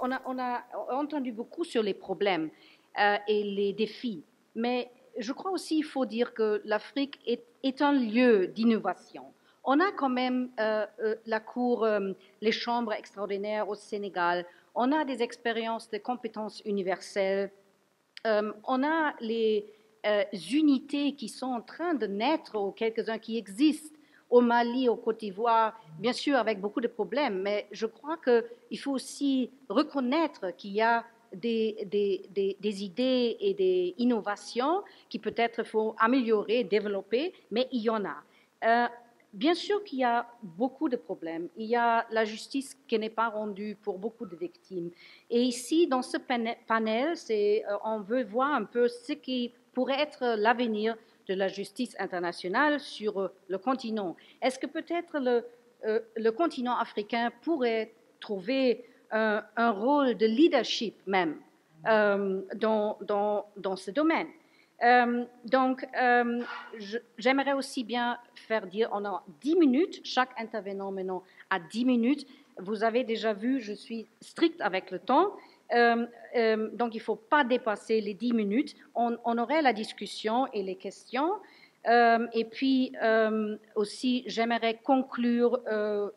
on a entendu beaucoup sur les problèmes et les défis, mais je crois aussi qu'il faut dire que l'Afrique est un lieu d'innovation. On a quand même la Cour, les chambres extraordinaires au Sénégal, on a des expériences de compétences universelles, on a les unités qui sont en train de naître, ou quelques-uns qui existent, au Mali, au Côte d'Ivoire, bien sûr avec beaucoup de problèmes, mais je crois qu'il faut aussi reconnaître qu'il y a des idées et des innovations qui peut-être faut améliorer, développer, mais il y en a. Bien sûr qu'il y a beaucoup de problèmes. Il y a la justice qui n'est pas rendue pour beaucoup de victimes. Et ici, dans ce panel, on veut voir un peu ce qui pourrait être l'avenir de la justice internationale sur le continent. Est-ce que peut-être le continent africain pourrait trouver un rôle de leadership même dans ce domaine? J'aimerais aussi bien faire dire, on a 10 minutes, chaque intervenant maintenant a 10 minutes. Vous avez déjà vu, je suis stricte avec le temps, donc il ne faut pas dépasser les 10 minutes. On aurait la discussion et les questions. Et puis aussi, j'aimerais conclure 1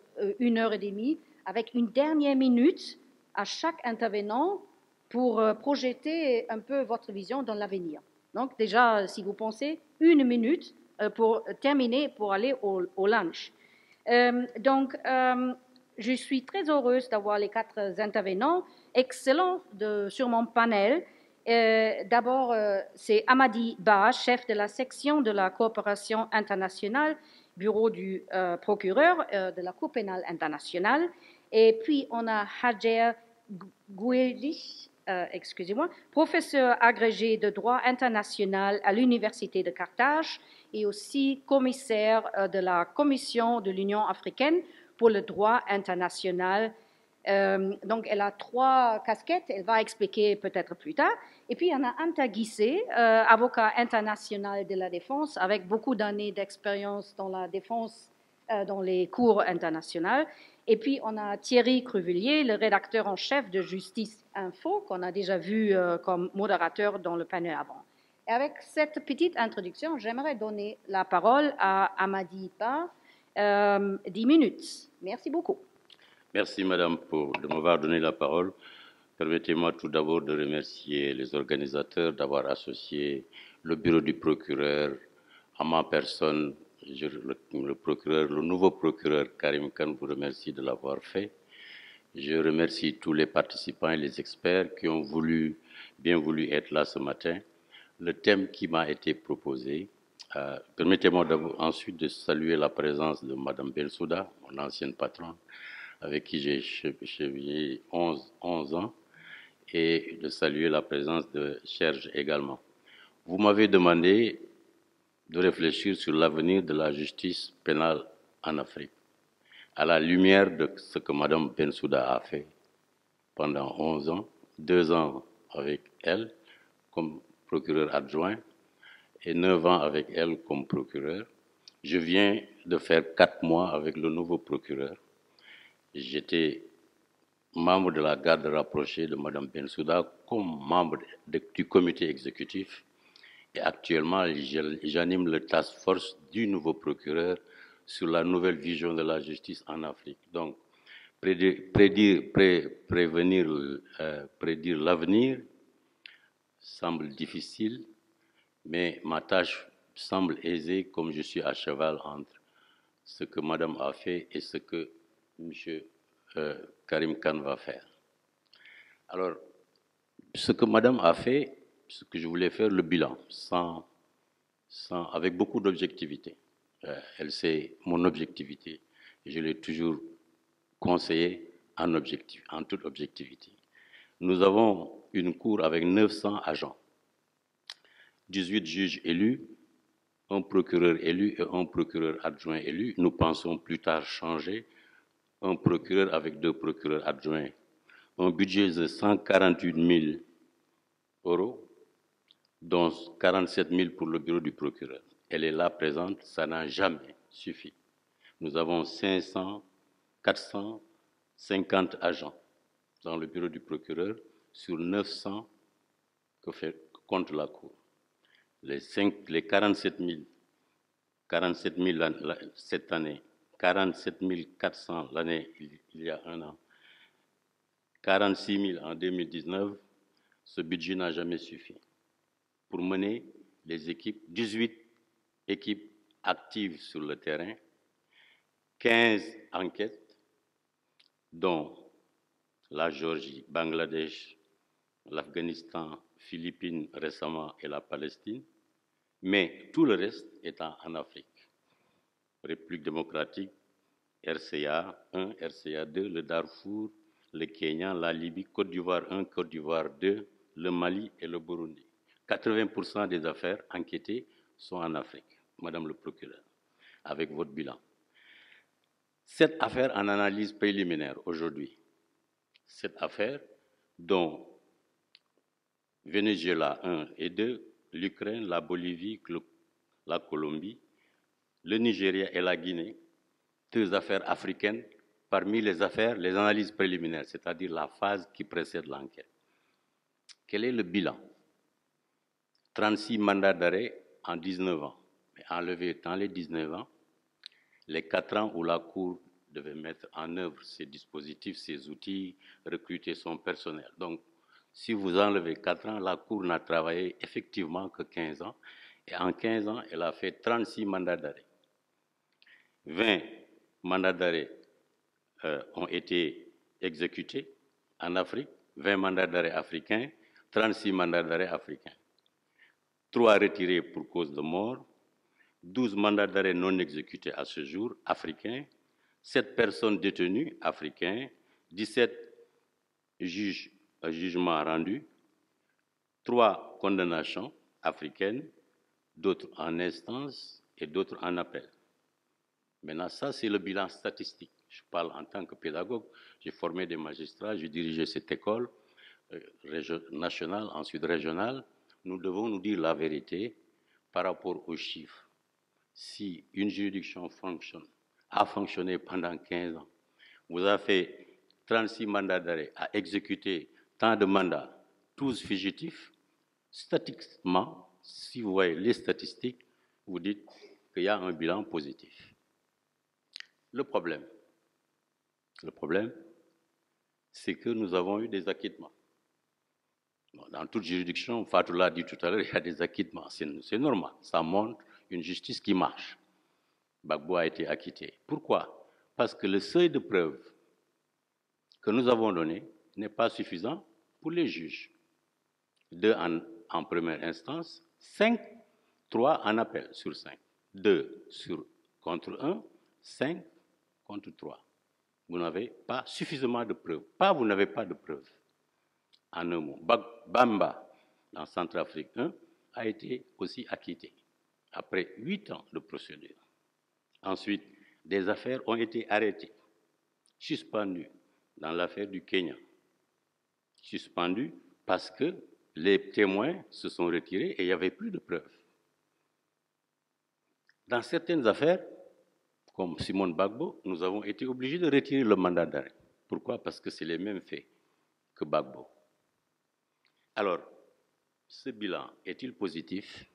heure et demie avec une dernière minute à chaque intervenant pour projeter un peu votre vision dans l'avenir. Donc déjà, si vous pensez, 1 minute pour terminer, pour aller au lunch. Je suis très heureuse d'avoir les 4 intervenants excellents sur mon panel. D'abord, c'est Amadi Ba, chef de la section de la coopération internationale, bureau du procureur de la Cour pénale internationale. Et puis, on a Hajer Goueli, excusez-moi, professeur agrégé de droit international à l'Université de Carthage et aussi commissaire de la Commission de l'Union africaine pour le droit international. Donc, elle a 3 casquettes, elle va expliquer peut-être plus tard. Et puis, il y en a Anta Guissé, avocat international de la défense, avec beaucoup d'années d'expérience dans la défense dans les cours internationales. Et puis, on a Thierry Cruvillier, le rédacteur en chef de Justice Info, qu'on a déjà vu comme modérateur dans le panel avant. Et avec cette petite introduction, j'aimerais donner la parole à Amadi Ba, 10 minutes. Merci beaucoup. Merci, Madame, de m'avoir donné la parole. Permettez-moi tout d'abord de remercier les organisateurs d'avoir associé le bureau du procureur à ma personne. Le nouveau procureur Karim Khan vous remercie de l'avoir fait. Je remercie tous les participants et les experts qui ont bien voulu être là ce matin. Le thème qui m'a été proposé, permettez-moi ensuite de saluer la présence de Madame Bensouda, mon ancienne patronne, avec qui j'ai cheminé 11 ans, et de saluer la présence de Serge également. Vous m'avez demandé de réfléchir sur l'avenir de la justice pénale en Afrique, à la lumière de ce que Mme Bensouda a fait pendant 11 ans, 2 ans avec elle comme procureur adjoint et 9 ans avec elle comme procureur. Je viens de faire 4 mois avec le nouveau procureur. J'étais membre de la garde rapprochée de Mme Bensouda comme membre du comité exécutif. Et actuellement, j'anime le task force du nouveau procureur sur la nouvelle vision de la justice en Afrique. Donc, prédire l'avenir semble difficile, mais ma tâche semble aisée comme je suis à cheval entre ce que Madame a fait et ce que M. Karim Khan va faire. Alors, ce que Madame a fait, ce que je voulais faire, le bilan, avec beaucoup d'objectivité. Elle sait mon objectivité. Je l'ai toujours conseillé en toute objectivité. Nous avons une cour avec 900 agents, 18 juges élus, un procureur élu et un procureur adjoint élu. Nous pensons plus tard changer un procureur avec 2 procureurs adjoints. Un budget de 148 000 euros, dont 47 000 pour le bureau du procureur. Elle est là présente, ça n'a jamais suffi. Nous avons 450 agents. dans le bureau du procureur sur 900 que compte la Cour. Les 47 000 cette année, 47 400 l'année il y a un an, 46 000 en 2019, ce budget n'a jamais suffi pour mener les équipes, 18 équipes actives sur le terrain, 15 enquêtes, dont la Géorgie, Bangladesh, l'Afghanistan, Philippines récemment et la Palestine, mais tout le reste étant en Afrique. République démocratique, RCA 1, RCA 2, le Darfour, le Kenya, la Libye, Côte d'Ivoire 1, Côte d'Ivoire 2, le Mali et le Burundi. 80% des affaires enquêtées sont en Afrique, Madame le procureur, avec votre bilan. Cette affaire en analyse préliminaire aujourd'hui, cette affaire dont Venezuela 1 et 2, l'Ukraine, la Bolivie, la Colombie, le Nigeria et la Guinée, deux affaires africaines parmi les affaires, les analyses préliminaires, c'est-à-dire la phase qui précède l'enquête. Quel est le bilan? 36 mandats d'arrêt en 19 ans. Mais enlevé dans les 19 ans, les 4 ans où la Cour devait mettre en œuvre ses dispositifs, ses outils, recruter son personnel. Donc, si vous enlevez 4 ans, la Cour n'a travaillé effectivement que 15 ans. Et en 15 ans, elle a fait 36 mandats d'arrêt. 20 mandats d'arrêt ont été exécutés en Afrique, 20 mandats d'arrêt africains, 36 mandats d'arrêt africains. 3 retirés pour cause de mort, 12 mandats d'arrêt non exécutés à ce jour, africains, 7 personnes détenues, africains, 17 jugements rendus, 3 condamnations africaines, d'autres en instance et d'autres en appel. Maintenant, ça, c'est le bilan statistique. Je parle en tant que pédagogue. J'ai formé des magistrats, j'ai dirigé cette école nationale, ensuite régionale. Nous devons nous dire la vérité par rapport aux chiffres. Si une juridiction a fonctionné pendant 15 ans, vous avez fait 36 mandats d'arrêt, a exécuté tant de mandats, tous fugitifs, statistiquement, si vous voyez les statistiques, vous dites qu'il y a un bilan positif. Le problème, c'est que nous avons eu des acquittements. Dans toute juridiction, Fatou l'a dit tout à l'heure, il y a des acquittements. C'est normal. Ça montre une justice qui marche. Gbagbo a été acquitté. Pourquoi? Parce que le seuil de preuve que nous avons donné n'est pas suffisant pour les juges. 2 en première instance, 3 en appel sur 5. 2 contre 1, 5 contre 3. Vous n'avez pas suffisamment de preuves. Vous n'avez pas de preuves. En un mot, Bamba, dans Centrafrique 1, a été aussi acquitté, après 8 ans de procédure. Ensuite, des affaires ont été arrêtées, suspendues, dans l'affaire du Kenya. Suspendues parce que les témoins se sont retirés et il n'y avait plus de preuves. Dans certaines affaires, comme Simone Gbagbo, nous avons été obligés de retirer le mandat d'arrêt. Pourquoi? Parce que c'est les mêmes faits que Gbagbo. Alors, ce bilan est-il positif?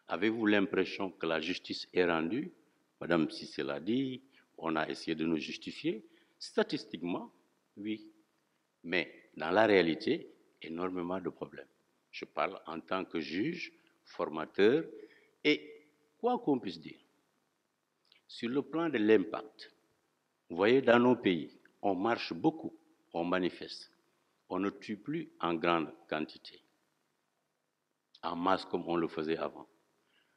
Avez-vous l'impression que la justice est rendue? Madame Cissé l'a dit, on a essayé de nous justifier. Statistiquement, oui. Mais dans la réalité, énormément de problèmes. Je parle en tant que juge, formateur, et quoi qu'on puisse dire, sur le plan de l'impact, vous voyez, dans nos pays, on marche beaucoup, on manifeste. On ne tue plus en grande quantité, en masse comme on le faisait avant.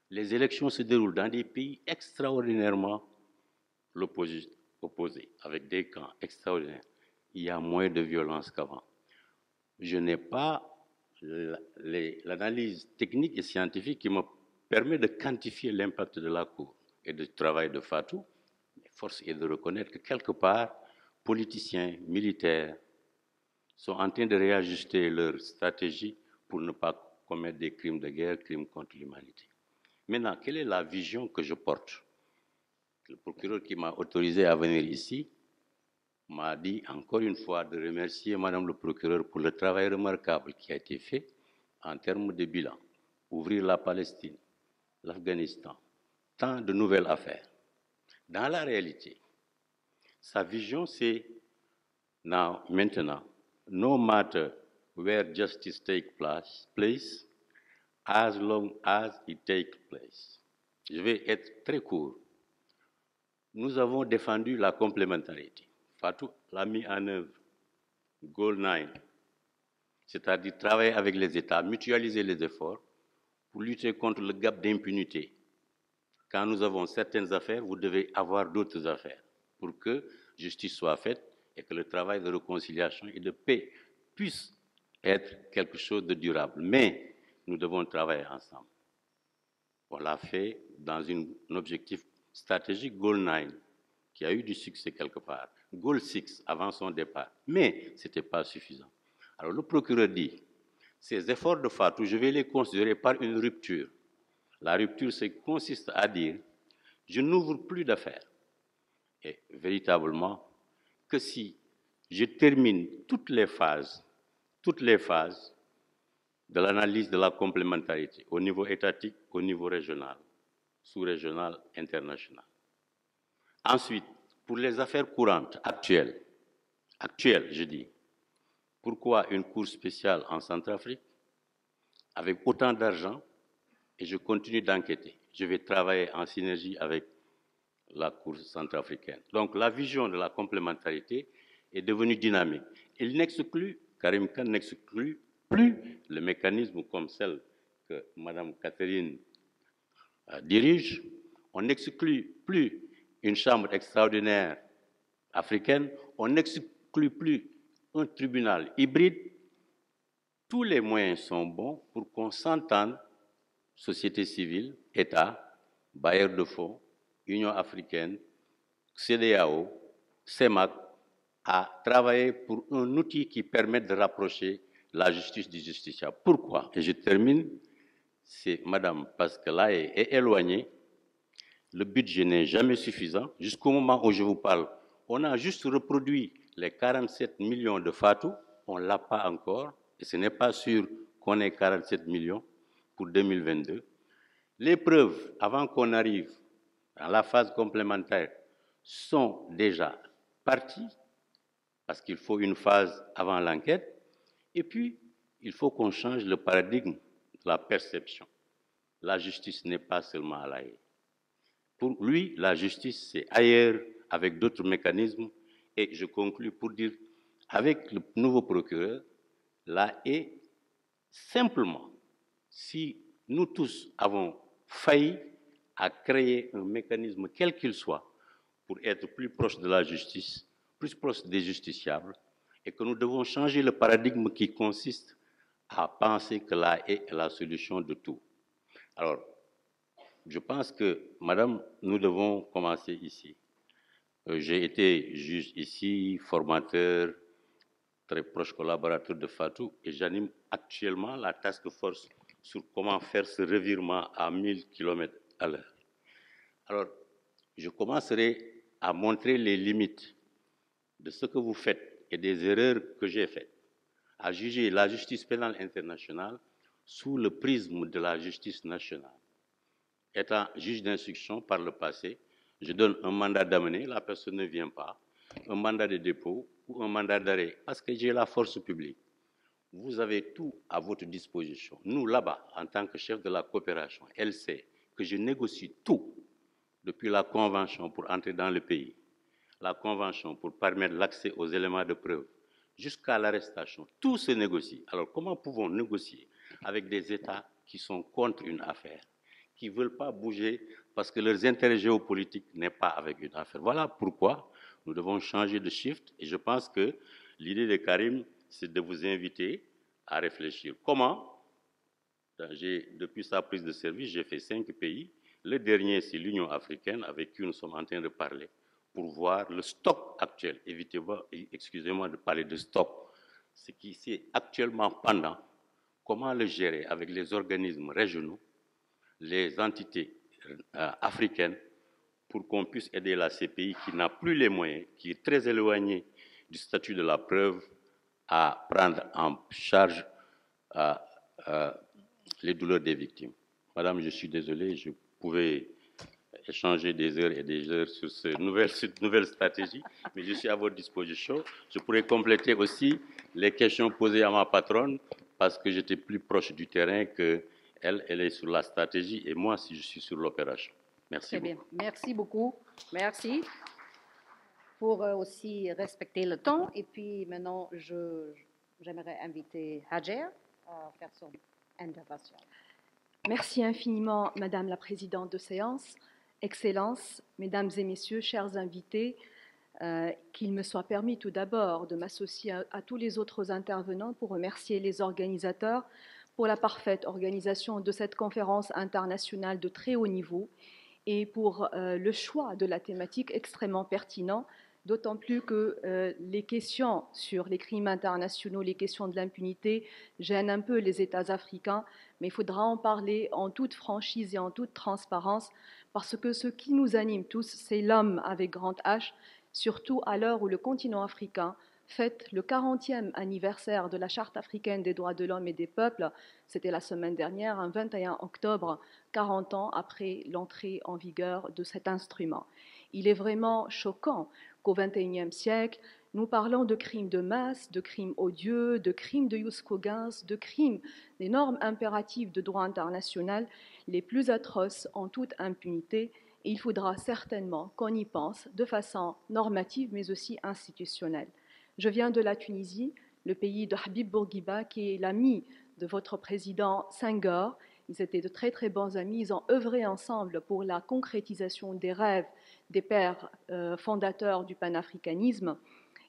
Les élections se déroulent dans des pays extraordinairement opposés, avec des camps extraordinaires. Il y a moins de violence qu'avant. Je n'ai pas l'analyse technique et scientifique qui me permet de quantifier l'impact de la Cour et du travail de Fatou. Mais force est de reconnaître que quelque part, politiciens, militaires, sont en train de réajuster leur stratégie pour ne pas commettre des crimes de guerre, crimes contre l'humanité. Maintenant, quelle est la vision que je porte? Le procureur qui m'a autorisé à venir ici m'a dit encore une fois de remercier Madame le procureur pour le travail remarquable qui a été fait en termes de bilan. Ouvrir la Palestine, l'Afghanistan, tant de nouvelles affaires. Dans la réalité, sa vision, c'est maintenant, no matter where justice takes place, as long as it takes place. Je vais être très court. Nous avons défendu la complémentarité. Fatou l'a mis en œuvre. Goal 9, c'est-à-dire travailler avec les États, mutualiser les efforts pour lutter contre le gap d'impunité. Quand nous avons certaines affaires, vous devez avoir d'autres affaires pour que justice soit faite et que le travail de réconciliation et de paix puisse être quelque chose de durable. Mais nous devons travailler ensemble. On l'a fait dans un objectif stratégique, Goal 9, qui a eu du succès quelque part. Goal 6, avant son départ. Mais ce n'était pas suffisant. Alors le procureur dit, ces efforts de Fatou, je vais les considérer par une rupture. La rupture, consiste à dire, je n'ouvre plus d'affaires. Et véritablement, que si je termine toutes les phases de l'analyse de la complémentarité au niveau étatique, au niveau régional, sous-régional, international. Ensuite, pour les affaires courantes, actuelles, je dis, pourquoi une cour spéciale en Centrafrique avec autant d'argent et je continue d'enquêter. Je vais travailler en synergie avec la Cour centrafricaine. Donc la vision de la complémentarité est devenue dynamique. Karim Khan n'exclut plus le mécanisme comme celle que Mme Catherine dirige. On n'exclut plus une chambre extraordinaire africaine. On n'exclut plus un tribunal hybride. Tous les moyens sont bons pour qu'on s'entende, société civile, État, bailleurs de fonds, Union africaine, CEDEAO, CEMAC, à travailler pour un outil qui permette de rapprocher la justice du justiciable. Pourquoi? Et je termine, c'est Madame, parce que là est éloignée, le budget n'est jamais suffisant. Jusqu'au moment où je vous parle, on a juste reproduit les 47 millions de Fatou, on ne l'a pas encore, et ce n'est pas sûr qu'on ait 47 millions pour 2022. Les preuves, avant qu'on arrive dans la phase complémentaire, sont déjà parties, parce qu'il faut une phase avant l'enquête, et puis il faut qu'on change le paradigme de la perception. La justice n'est pas seulement à La Haye. Pour lui, la justice, c'est ailleurs, avec d'autres mécanismes, et je conclus pour dire, avec le nouveau procureur, La Haye, simplement, si nous tous avons failli à créer un mécanisme, quel qu'il soit, pour être plus proche de la justice, plus proche des justiciables, et que nous devons changer le paradigme qui consiste à penser que La Haye est la solution de tout. Alors, je pense que, madame, nous devons commencer ici. J'ai été juge ici, formateur, très proche collaborateur de Fatou, et j'anime actuellement la task force sur comment faire ce revirement à 1000 km à l'heure. Alors, je commencerai à montrer les limites de ce que vous faites et des erreurs que j'ai faites, à juger la justice pénale internationale sous le prisme de la justice nationale. Étant juge d'instruction par le passé, je donne un mandat d'amener, la personne ne vient pas, un mandat de dépôt ou un mandat d'arrêt, parce que j'ai la force publique. Vous avez tout à votre disposition. Nous, là-bas, en tant que chef de la coopération, elle sait que je négocie tout, depuis la convention pour entrer dans le pays, la convention pour permettre l'accès aux éléments de preuve, jusqu'à l'arrestation. Tout se négocie. Alors, comment pouvons-nous négocier avec des États qui sont contre une affaire, qui ne veulent pas bouger parce que leurs intérêts géopolitiques n'est pas avec une affaire? Voilà pourquoi nous devons changer de shift. Et je pense que l'idée de Karim, c'est de vous inviter à réfléchir. Comment? Depuis sa prise de service, j'ai fait 5 pays. Le dernier, c'est l'Union africaine, avec qui nous sommes en train de parler, pour voir le stock actuel. Excusez-moi de parler de stock. Ce qui est actuellement pendant, comment le gérer avec les organismes régionaux, les entités africaines, pour qu'on puisse aider la CPI qui n'a plus les moyens, qui est très éloignée du statut de la preuve à prendre en charge les douleurs des victimes. Madame, je suis désolé, je pouvais échanger des heures et des heures sur cette nouvelle stratégie, mais je suis à votre disposition. Je pourrais compléter aussi les questions posées à ma patronne parce que j'étais plus proche du terrain qu'elle. Elle est sur la stratégie et moi, si je suis sur l'opération. Merci Très bien. beaucoup. Merci beaucoup. Merci pour aussi respecter le temps. Et puis maintenant, j'aimerais inviter Hajer à faire son intervention. Merci infiniment, Madame la Présidente de séance. Excellences, Mesdames et Messieurs, chers invités, qu'il me soit permis tout d'abord de m'associer à tous les autres intervenants pour remercier les organisateurs pour la parfaite organisation de cette conférence internationale de très haut niveau et pour le choix de la thématique extrêmement pertinent, d'autant plus que les questions sur les crimes internationaux, les questions de l'impunité gênent un peu les États africains, mais il faudra en parler en toute franchise et en toute transparence, parce que ce qui nous anime tous, c'est l'homme avec grand H, surtout à l'heure où le continent africain fête le 40e anniversaire de la Charte africaine des droits de l'homme et des peuples. C'était la semaine dernière, un 21 octobre, 40 ans après l'entrée en vigueur de cet instrument. Il est vraiment choquant qu'au XXIe siècle, nous parlons de crimes de masse, de crimes odieux, de crimes de jus cogens, de crimes des normes impératives de droit international les plus atroces en toute impunité. Et il faudra certainement qu'on y pense de façon normative mais aussi institutionnelle. Je viens de la Tunisie, le pays de Habib Bourguiba, qui est l'ami de votre président Senghor. Ils étaient de très très bons amis, ils ont œuvré ensemble pour la concrétisation des rêves des pères fondateurs du panafricanisme.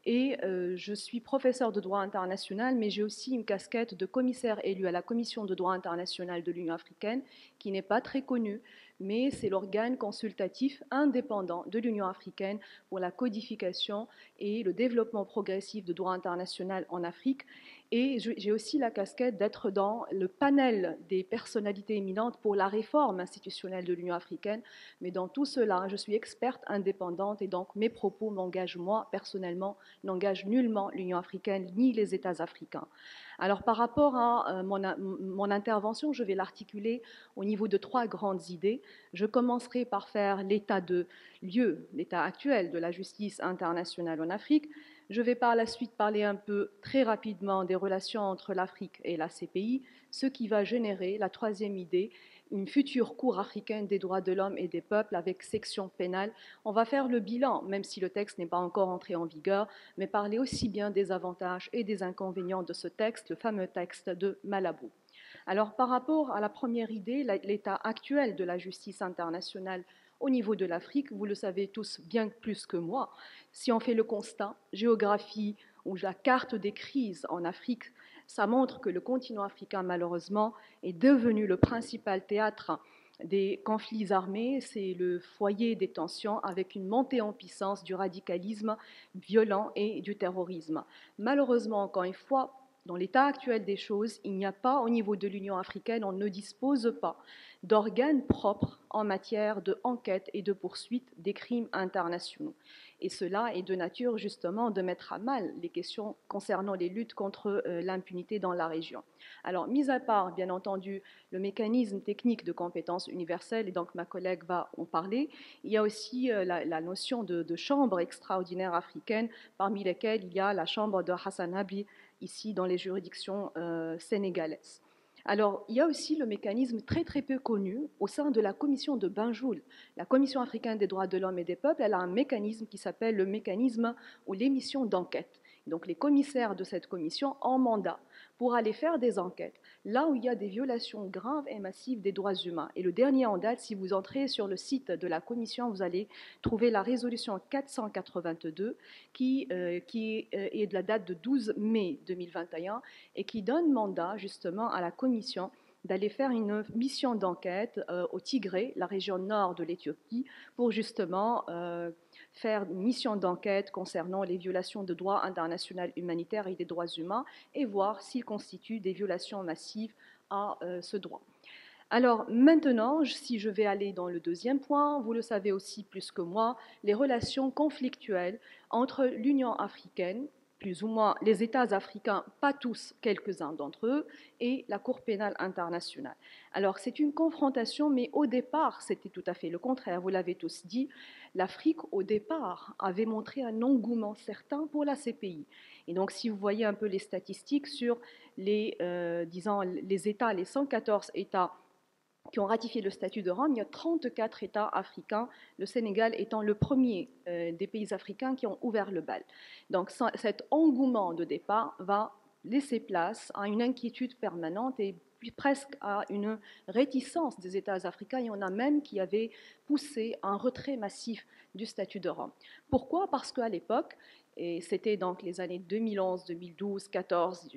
Et je suis professeur de droit international, mais j'ai aussi une casquette de commissaire élu à la Commission de droit international de l'Union africaine, qui n'est pas très connue, mais c'est l'organe consultatif indépendant de l'Union africaine pour la codification et le développement progressif de droit international en Afrique. Et j'ai aussi la casquette d'être dans le panel des personnalités éminentes pour la réforme institutionnelle de l'Union africaine. Mais dans tout cela, je suis experte indépendante et donc mes propos m'engagent moi personnellement, n'engagent nullement l'Union africaine ni les États africains. Alors par rapport à mon intervention, je vais l'articuler au niveau de 3 grandes idées. Je commencerai par faire l'état de lieu, l'état actuel de la justice internationale en Afrique. Je vais par la suite parler un peu très rapidement des relations entre l'Afrique et la CPI, ce qui va générer la 3e idée, une future Cour africaine des droits de l'homme et des peuples avec section pénale. On va faire le bilan, même si le texte n'est pas encore entré en vigueur, mais parler aussi bien des avantages et des inconvénients de ce texte, le fameux texte de Malabo. Alors par rapport à la première idée, l'état actuel de la justice internationale au niveau de l'Afrique, vous le savez tous bien plus que moi, si on fait le constat, géographie ou la carte des crises en Afrique, ça montre que le continent africain, malheureusement, est devenu le principal théâtre des conflits armés, c'est le foyer des tensions avec une montée en puissance du radicalisme violent et du terrorisme. Malheureusement, encore une fois, dans l'état actuel des choses, il n'y a pas, au niveau de l'Union africaine, on ne dispose pas d'organes propres en matière d'enquête et de poursuite des crimes internationaux. Et cela est de nature justement de mettre à mal les questions concernant les luttes contre l'impunité dans la région. Alors, mis à part, bien entendu, le mécanisme technique de compétence universelle, et donc ma collègue va en parler, il y a aussi la notion de chambre extraordinaire africaine, parmi lesquelles il y a la chambre de Hassan Habli, ici dans les juridictions sénégalaises. Alors, il y a aussi le mécanisme très très peu connu au sein de la commission de Banjul. La Commission africaine des droits de l'homme et des peuples, elle a un mécanisme qui s'appelle le mécanisme ou l'émission d'enquête. Donc les commissaires de cette commission ont mandat pour aller faire des enquêtes là où il y a des violations graves et massives des droits humains. Et le dernier en date, si vous entrez sur le site de la commission, vous allez trouver la résolution 482 qui est de la date de 12 mai 2021 et qui donne mandat justement à la commission d'aller faire une mission d'enquête au Tigré, la région nord de l'Éthiopie, pour justement faire une mission d'enquête concernant les violations de droit international humanitaire et des droits humains et voir s'il constitue des violations massives à ce droit. Alors maintenant, si je vais aller dans le deuxième point, vous le savez aussi plus que moi, les relations conflictuelles entre l'Union africaine, plus ou moins les États africains, pas tous, quelques-uns d'entre eux, et la Cour pénale internationale. Alors c'est une confrontation, mais au départ, c'était tout à fait le contraire. Vous l'avez tous dit, l'Afrique, au départ, avait montré un engouement certain pour la CPI. Et donc si vous voyez un peu les statistiques sur disons, les États, les 114 États qui ont ratifié le statut de Rome, il y a 34 États africains, le Sénégal étant le premier des pays africains qui ont ouvert le bal. Donc cet engouement de départ va laisser place à une inquiétude permanente et puis presque à une réticence des États africains. Il y en a même qui avaient poussé un retrait massif du statut de Rome. Pourquoi? Parce qu'à l'époque, et c'était donc les années 2011, 2012, 14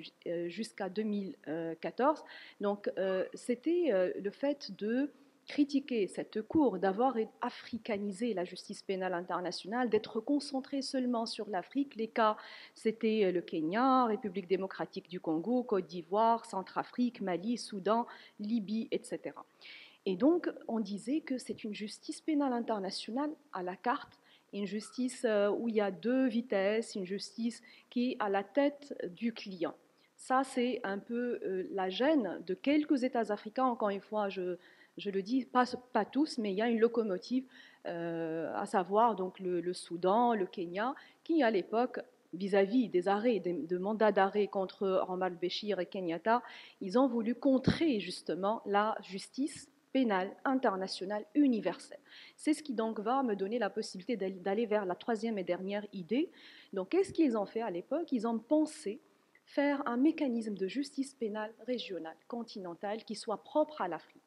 jusqu'à 2014. Donc c'était le fait de critiquer cette Cour, d'avoir africanisé la justice pénale internationale, d'être concentré seulement sur l'Afrique. Les cas, c'était le Kenya, République démocratique du Congo, Côte d'Ivoire, Centrafrique, Mali, Soudan, Libye, etc. Et donc, on disait que c'est une justice pénale internationale à la carte, une justice où il y a deux vitesses, une justice qui est à la tête du client. Ça, c'est un peu la gêne de quelques États africains. Encore une fois, je le dis, pas tous, mais il y a une locomotive, à savoir donc le Soudan, le Kenya, qui à l'époque, vis-à-vis des arrêts, de mandats d'arrêt contre Omar al-Béchir et Kenyatta, ils ont voulu contrer justement la justice pénale internationale universelle. C'est ce qui donc va me donner la possibilité d'aller vers la troisième et dernière idée. Donc qu'est-ce qu'ils ont fait à l'époque? Ils ont pensé faire un mécanisme de justice pénale régionale, continentale, qui soit propre à l'Afrique.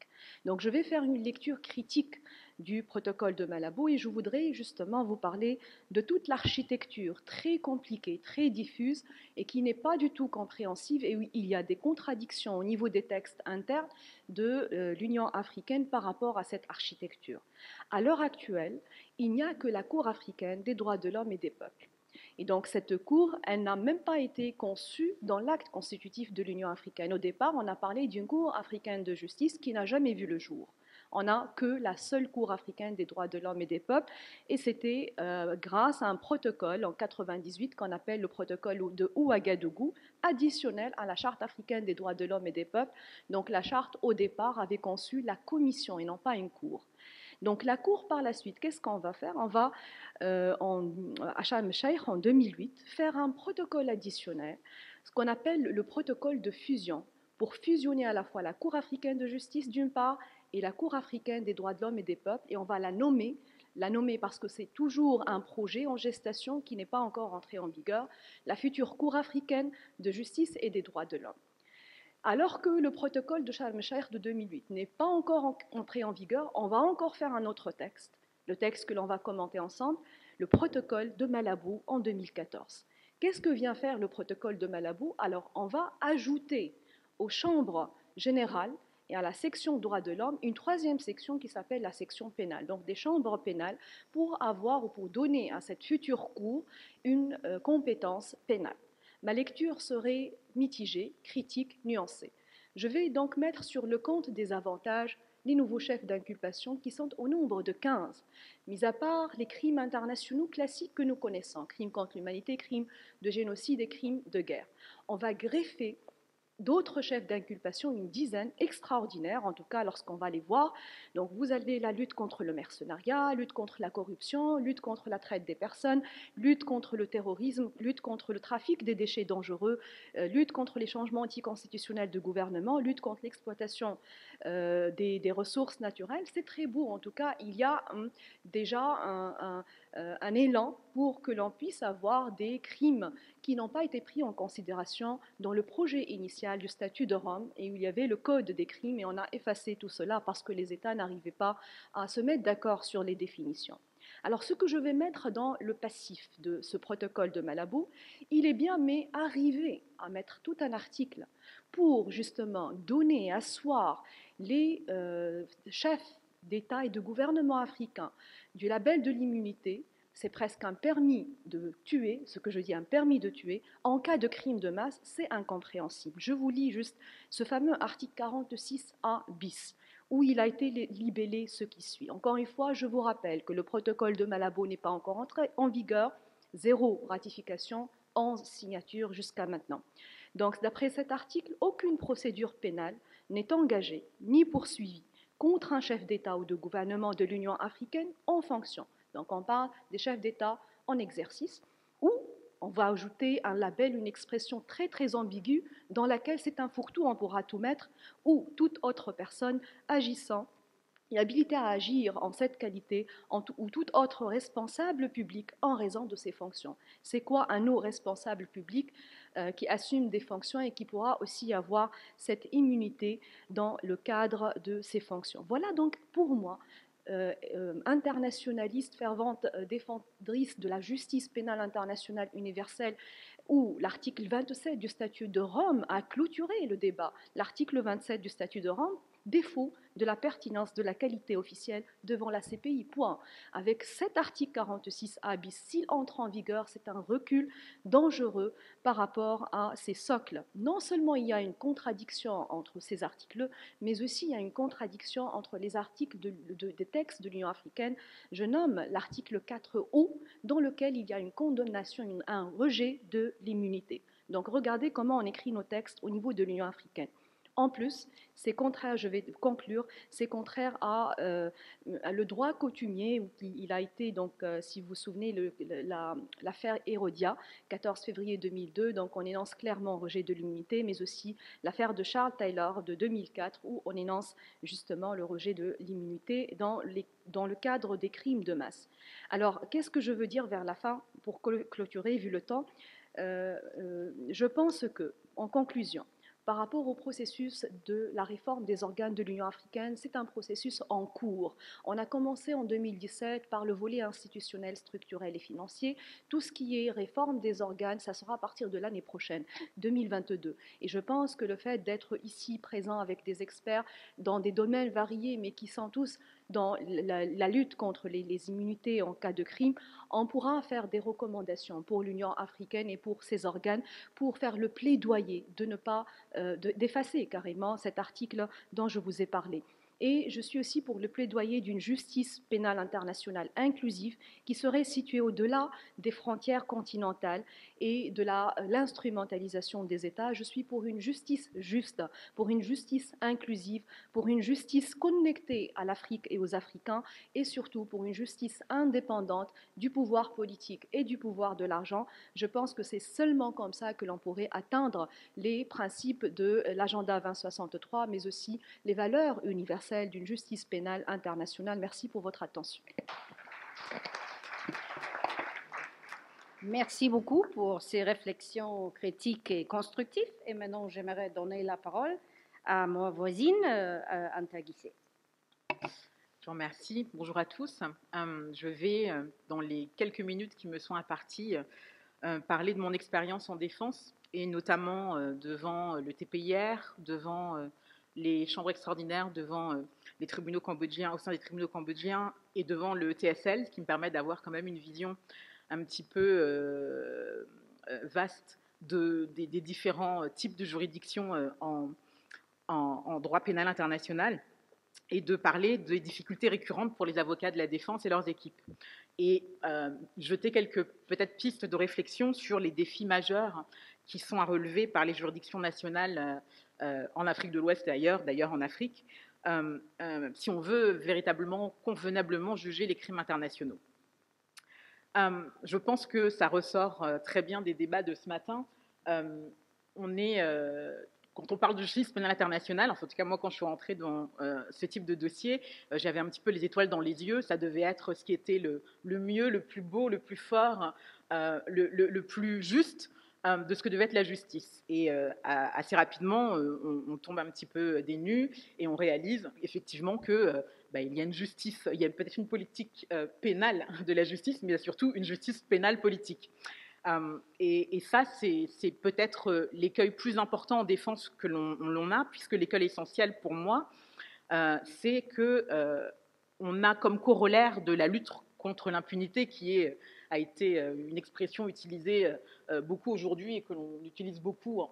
Donc je vais faire une lecture critique du protocole de Malabo et je voudrais justement vous parler de toute l'architecture très compliquée, très diffuse et qui n'est pas du tout compréhensive et où il y a des contradictions au niveau des textes internes de l'Union africaine par rapport à cette architecture. À l'heure actuelle, il n'y a que la Cour africaine des droits de l'homme et des peuples. Et donc cette Cour, elle n'a même pas été conçue dans l'acte constitutif de l'Union africaine. Au départ, on a parlé d'une Cour africaine de justice qui n'a jamais vu le jour. On n'a que la seule Cour africaine des droits de l'homme et des peuples, et c'était grâce à un protocole en 98 qu'on appelle le protocole de Ouagadougou, additionnel à la Charte africaine des droits de l'homme et des peuples. Donc la Charte, au départ, avait conçu la commission et non pas une Cour. Donc la Cour, par la suite, qu'est-ce qu'on va faire? On va, à Sharm el-Sheikh, en 2008, faire un protocole additionnel, ce qu'on appelle le protocole de fusion, pour fusionner à la fois la Cour africaine de justice d'une part et la Cour africaine des droits de l'homme et des peuples, et on va la nommer parce que c'est toujours un projet en gestation qui n'est pas encore entré en vigueur, la future Cour africaine de justice et des droits de l'homme. Alors que le protocole de Sharm el-Sheikh de 2008 n'est pas encore entré en vigueur, on va encore faire un autre texte, le texte que l'on va commenter ensemble, le protocole de Malabo en 2014. Qu'est-ce que vient faire le protocole de Malabo? Alors, on va ajouter aux chambres générales et à la section droits de l'homme une troisième section qui s'appelle la section pénale, donc des chambres pénales pour avoir ou pour donner à cette future cour une compétence pénale. Ma lecture serait mitigée, critique, nuancée. Je vais donc mettre sur le compte des avantages les nouveaux chefs d'inculpation qui sont au nombre de 15, mis à part les crimes internationaux classiques que nous connaissons, crimes contre l'humanité, crimes de génocide et crimes de guerre. On va greffer d'autres chefs d'inculpation, une dizaine, extraordinaires, en tout cas lorsqu'on va les voir. Donc vous avez la lutte contre le mercenariat, lutte contre la corruption, lutte contre la traite des personnes, lutte contre le terrorisme, lutte contre le trafic des déchets dangereux, lutte contre les changements anticonstitutionnels de gouvernement, lutte contre l'exploitation des ressources naturelles. C'est très beau, en tout cas, il y a déjà un élan pour que l'on puisse avoir des crimes qui n'ont pas été pris en considération dans le projet initial du statut de Rome et où il y avait le code des crimes et on a effacé tout cela parce que les États n'arrivaient pas à se mettre d'accord sur les définitions. Alors ce que je vais mettre dans le passif de ce protocole de Malabo, il est bien mais arriver à mettre tout un article pour justement donner, asseoir les chefs d'État et de gouvernement africains du label de l'immunité. C'est presque un permis de tuer, ce que je dis un permis de tuer, en cas de crime de masse, c'est incompréhensible. Je vous lis juste ce fameux article 46A bis, où il a été libellé ce qui suit. Encore une fois, je vous rappelle que le protocole de Malabo n'est pas encore entré en vigueur, 0 ratification, 11 signatures jusqu'à maintenant. Donc, d'après cet article, aucune procédure pénale n'est engagée ni poursuivie contre un chef d'État ou de gouvernement de l'Union africaine en fonction. Donc, on parle des chefs d'État en exercice, ou on va ajouter un label, une expression très très ambiguë dans laquelle c'est un fourre-tout, on pourra tout mettre, ou toute autre personne agissant et habilité à agir en cette qualité ou tout autre responsable public en raison de ses fonctions. C'est quoi un haut responsable public qui assume des fonctions et qui pourra aussi avoir cette immunité dans le cadre de ses fonctions? Voilà donc pour moi, internationaliste, fervente défendrice de la justice pénale internationale universelle, où l'article 27 du statut de Rome a clôturé le débat. L'article 27 du statut de Rome, défaut de la pertinence de la qualité officielle devant la CPI. Point. Avec cet article 46A bis, s'il entre en vigueur, c'est un recul dangereux par rapport à ces socles. Non seulement il y a une contradiction entre ces articles, mais aussi il y a une contradiction entre les articles des textes de l'Union africaine. Je nomme l'article 4O, dans lequel il y a une condamnation, un rejet de l'immunité. Donc regardez comment on écrit nos textes au niveau de l'Union africaine. En plus, c'est contraire, je vais conclure, c'est contraire à le droit coutumier. Il a été, donc, si vous vous souvenez, l'affaire Hérodia, 14 février 2002, donc on énonce clairement rejet de l'immunité, mais aussi l'affaire de Charles Taylor de 2004, où on énonce justement le rejet de l'immunité dans le cadre des crimes de masse. Alors, qu'est-ce que je veux dire vers la fin, pour clôturer, vu le temps? Je pense que, en conclusion, par rapport au processus de la réforme des organes de l'Union africaine, c'est un processus en cours. On a commencé en 2017 par le volet institutionnel, structurel et financier. Tout ce qui est réforme des organes, ça sera à partir de l'année prochaine, 2022. Et je pense que le fait d'être ici présent avec des experts dans des domaines variés, mais qui sont tous dans la lutte contre les immunités en cas de crime, on pourra faire des recommandations pour l'Union africaine et pour ses organes pour faire le plaidoyer de ne pas d'effacer carrément cet article dont je vous ai parlé. Et je suis aussi pour le plaidoyer d'une justice pénale internationale inclusive qui serait située au-delà des frontières continentales et de l'instrumentalisation des États. Je suis pour une justice juste, pour une justice inclusive, pour une justice connectée à l'Afrique et aux Africains, et surtout pour une justice indépendante du pouvoir politique et du pouvoir de l'argent. Je pense que c'est seulement comme ça que l'on pourrait atteindre les principes de l'agenda 2063, mais aussi les valeurs universelles d'une justice pénale internationale. Merci pour votre attention. Merci beaucoup pour ces réflexions critiques et constructives. Et maintenant, j'aimerais donner la parole à ma voisine, Anta Guissé. Je vous remercie. Bonjour à tous. Je vais, dans les quelques minutes qui me sont imparties, parler de mon expérience en défense, et notamment devant le TPIR, devant les chambres extraordinaires, devant les tribunaux cambodgiens, au sein des tribunaux cambodgiens, et devant le TSL, ce qui me permet d'avoir quand même une vision un petit peu vaste des différents types de juridictions en droit pénal international, et de parler des difficultés récurrentes pour les avocats de la défense et leurs équipes. Et jeter quelques peut-être pistes de réflexion sur les défis majeurs qui sont à relever par les juridictions nationales en Afrique de l'Ouest et ailleurs, d'ailleurs en Afrique, si on veut véritablement, convenablement juger les crimes internationaux. Je pense que ça ressort très bien des débats de ce matin. Quand on parle de justice pénale internationale, en tout cas moi quand je suis rentrée dans ce type de dossier, j'avais un petit peu les étoiles dans les yeux. Ça devait être ce qui était le mieux, le plus beau, le plus fort, le plus juste de ce que devait être la justice. Et assez rapidement, on tombe un petit peu des nues et on réalise effectivement que il y a une justice, il y a peut-être une politique pénale de la justice, mais il y a surtout une justice pénale politique. Et ça, c'est peut-être l'écueil plus important en défense que l'on a, puisque l'écueil essentiel pour moi, c'est qu'on a comme corollaire de la lutte contre l'impunité, a été une expression utilisée beaucoup aujourd'hui et que l'on utilise beaucoup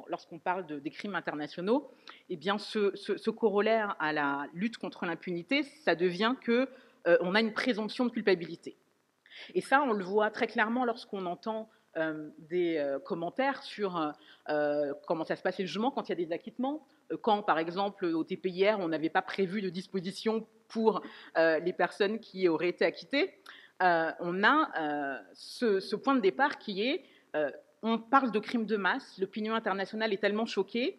lorsqu'on parle des crimes internationaux, eh bien ce corollaire à la lutte contre l'impunité, ça devient qu'on a une présomption de culpabilité. Et ça, on le voit très clairement lorsqu'on entend des commentaires sur comment ça se passe le jugement quand il y a des acquittements, quand, par exemple, au TPIR, on n'avait pas prévu de disposition pour les personnes qui auraient été acquittées. On a ce point de départ qui est, on parle de crimes de masse, l'opinion internationale est tellement choquée,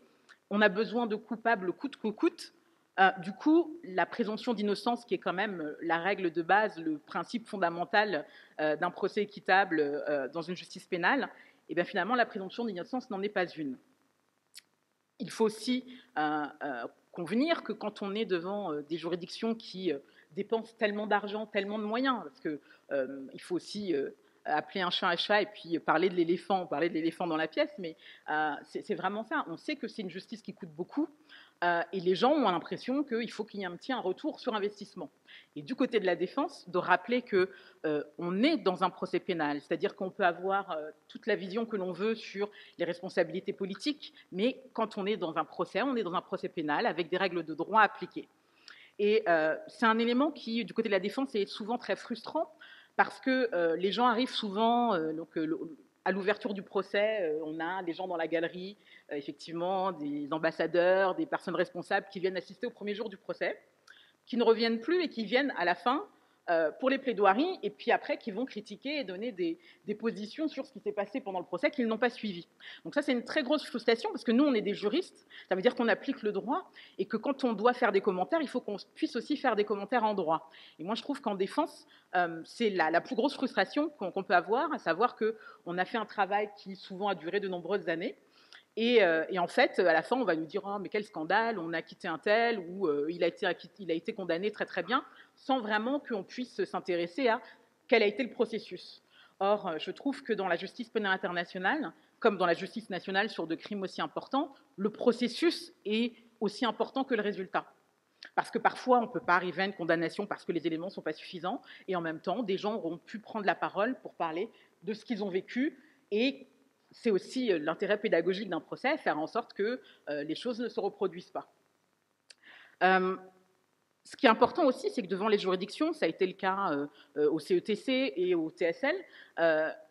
on a besoin de coupables coûte que coûte. Du coup, la présomption d'innocence, qui est quand même la règle de base, le principe fondamental d'un procès équitable dans une justice pénale, et bien finalement, la présomption d'innocence n'en est pas une. Il faut aussi convenir que quand on est devant des juridictions qui dépensent tellement d'argent, tellement de moyens, parce qu'il faut aussi appeler un chat et puis parler de l'éléphant dans la pièce, mais c'est vraiment ça. On sait que c'est une justice qui coûte beaucoup et les gens ont l'impression qu'il faut qu'il y ait un retour sur investissement. Et du côté de la défense, de rappeler qu'on est dans un procès pénal, c'est-à-dire qu'on peut avoir toute la vision que l'on veut sur les responsabilités politiques, mais quand on est dans un procès pénal avec des règles de droit appliquées. Et c'est un élément qui, du côté de la défense, est souvent très frustrant, parce que les gens arrivent souvent, à l'ouverture du procès, on a des gens dans la galerie, effectivement, des ambassadeurs, des personnes responsables qui viennent assister au premier jour du procès, qui ne reviennent plus et qui viennent à la fin pour les plaidoiries, et puis après qui vont critiquer et donner des positions sur ce qui s'est passé pendant le procès qu'ils n'ont pas suivi. Donc ça, c'est une très grosse frustration, parce que nous, on est des juristes, ça veut dire qu'on applique le droit, et que quand on doit faire des commentaires, il faut qu'on puisse aussi faire des commentaires en droit. Et moi, je trouve qu'en défense, c'est la plus grosse frustration qu'on peut avoir, à savoir qu'on a fait un travail qui souvent a duré de nombreuses années, et en fait, à la fin, on va nous dire « Oh, mais quel scandale, on a acquitté un tel » ou il a été condamné très très bien, sans vraiment qu'on puisse s'intéresser à quel a été le processus. Or, je trouve que dans la justice pénale internationale, comme dans la justice nationale sur de crimes aussi importants, le processus est aussi important que le résultat. Parce que parfois, on ne peut pas arriver à une condamnation parce que les éléments ne sont pas suffisants, et en même temps, des gens auront pu prendre la parole pour parler de ce qu'ils ont vécu, et c'est aussi l'intérêt pédagogique d'un procès, faire en sorte que les choses ne se reproduisent pas. Ce qui est important aussi, c'est que devant les juridictions, ça a été le cas au CETC et au TSL,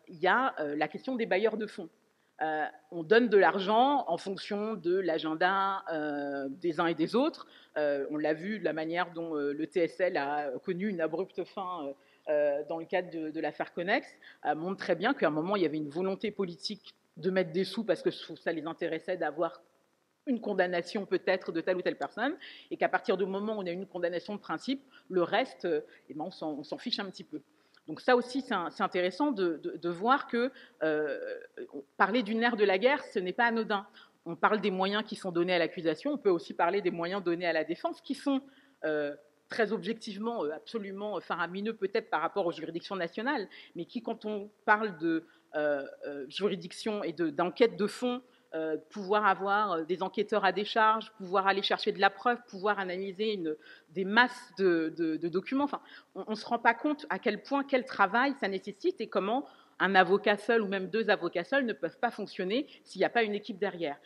il y a la question des bailleurs de fonds. On donne de l'argent en fonction de l'agenda des uns et des autres. On l'a vu de la manière dont le TSL a connu une abrupte fin dans le cadre de l'affaire Connex, montre très bien qu'à un moment, il y avait une volonté politique de mettre des sous parce que ça les intéressait d'avoir une condamnation peut-être de telle ou telle personne, et qu'à partir du moment où on a une condamnation de principe, le reste, eh ben, on s'en fiche un petit peu. Donc ça aussi, c'est intéressant de voir que parler d'une ère de la guerre, ce n'est pas anodin. On parle des moyens qui sont donnés à l'accusation, on peut aussi parler des moyens donnés à la défense, qui sont très objectivement absolument faramineux peut-être par rapport aux juridictions nationales, mais qui, quand on parle de juridiction et d'enquête de fond, pouvoir avoir des enquêteurs à décharge, pouvoir aller chercher de la preuve, pouvoir analyser des masses de documents. Enfin, on ne se rend pas compte à quel point, quel travail ça nécessite et comment un avocat seul ou même deux avocats seuls ne peuvent pas fonctionner s'il n'y a pas une équipe derrière.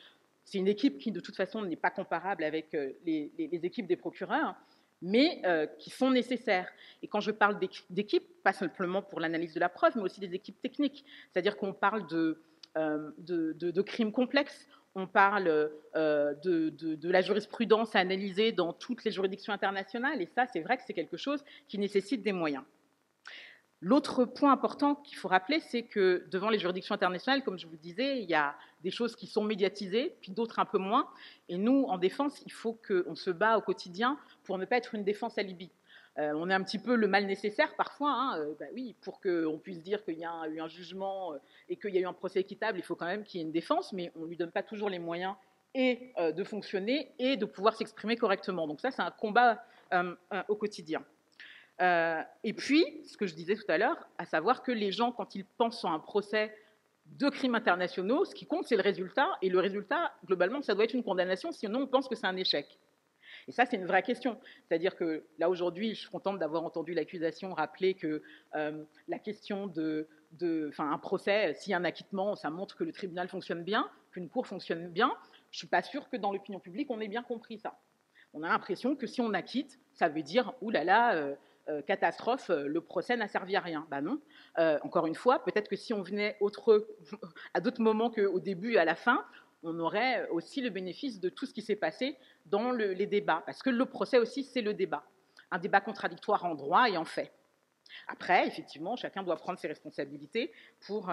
C'est une équipe qui, de toute façon, n'est pas comparable avec les équipes des procureurs, mais qui sont nécessaires. Et quand je parle d'équipes, pas simplement pour l'analyse de la preuve, mais aussi des équipes techniques. C'est-à-dire qu'on parle de crimes complexes, on parle de la jurisprudence à analyser dans toutes les juridictions internationales, et ça, c'est vrai que c'est quelque chose qui nécessite des moyens. L'autre point important qu'il faut rappeler, c'est que devant les juridictions internationales, comme je vous disais, il y a des choses qui sont médiatisées, puis d'autres un peu moins, et nous, en défense, il faut qu'on se bat au quotidien pour ne pas être une défense alibi. On est un petit peu le mal nécessaire parfois, hein, oui, pour qu'on puisse dire qu'il y a eu un jugement et qu'il y a eu un procès équitable, il faut quand même qu'il y ait une défense, mais on ne lui donne pas toujours les moyens et de fonctionner et de pouvoir s'exprimer correctement. Donc ça, c'est un combat au quotidien. Et puis, ce que je disais tout à l'heure, à savoir que les gens, quand ils pensent à un procès de crimes internationaux, ce qui compte, c'est le résultat, et le résultat, globalement, ça doit être une condamnation, sinon on pense que c'est un échec. Et ça, c'est une vraie question. C'est-à-dire que là, aujourd'hui, je suis contente d'avoir entendu l'accusation rappeler que la question un procès, s'il y a un acquittement, ça montre que le tribunal fonctionne bien, qu'une cour fonctionne bien. Je ne suis pas sûre que dans l'opinion publique, on ait bien compris ça. On a l'impression que si on acquitte, ça veut dire « oulala, catastrophe, le procès n'a servi à rien ». Ben non. Encore une fois, peut-être que si on venait à d'autres moments qu'au début et à la fin, on aurait aussi le bénéfice de tout ce qui s'est passé dans les débats. Parce que le procès aussi, c'est le débat. Un débat contradictoire en droit et en fait. Après, effectivement, chacun doit prendre ses responsabilités pour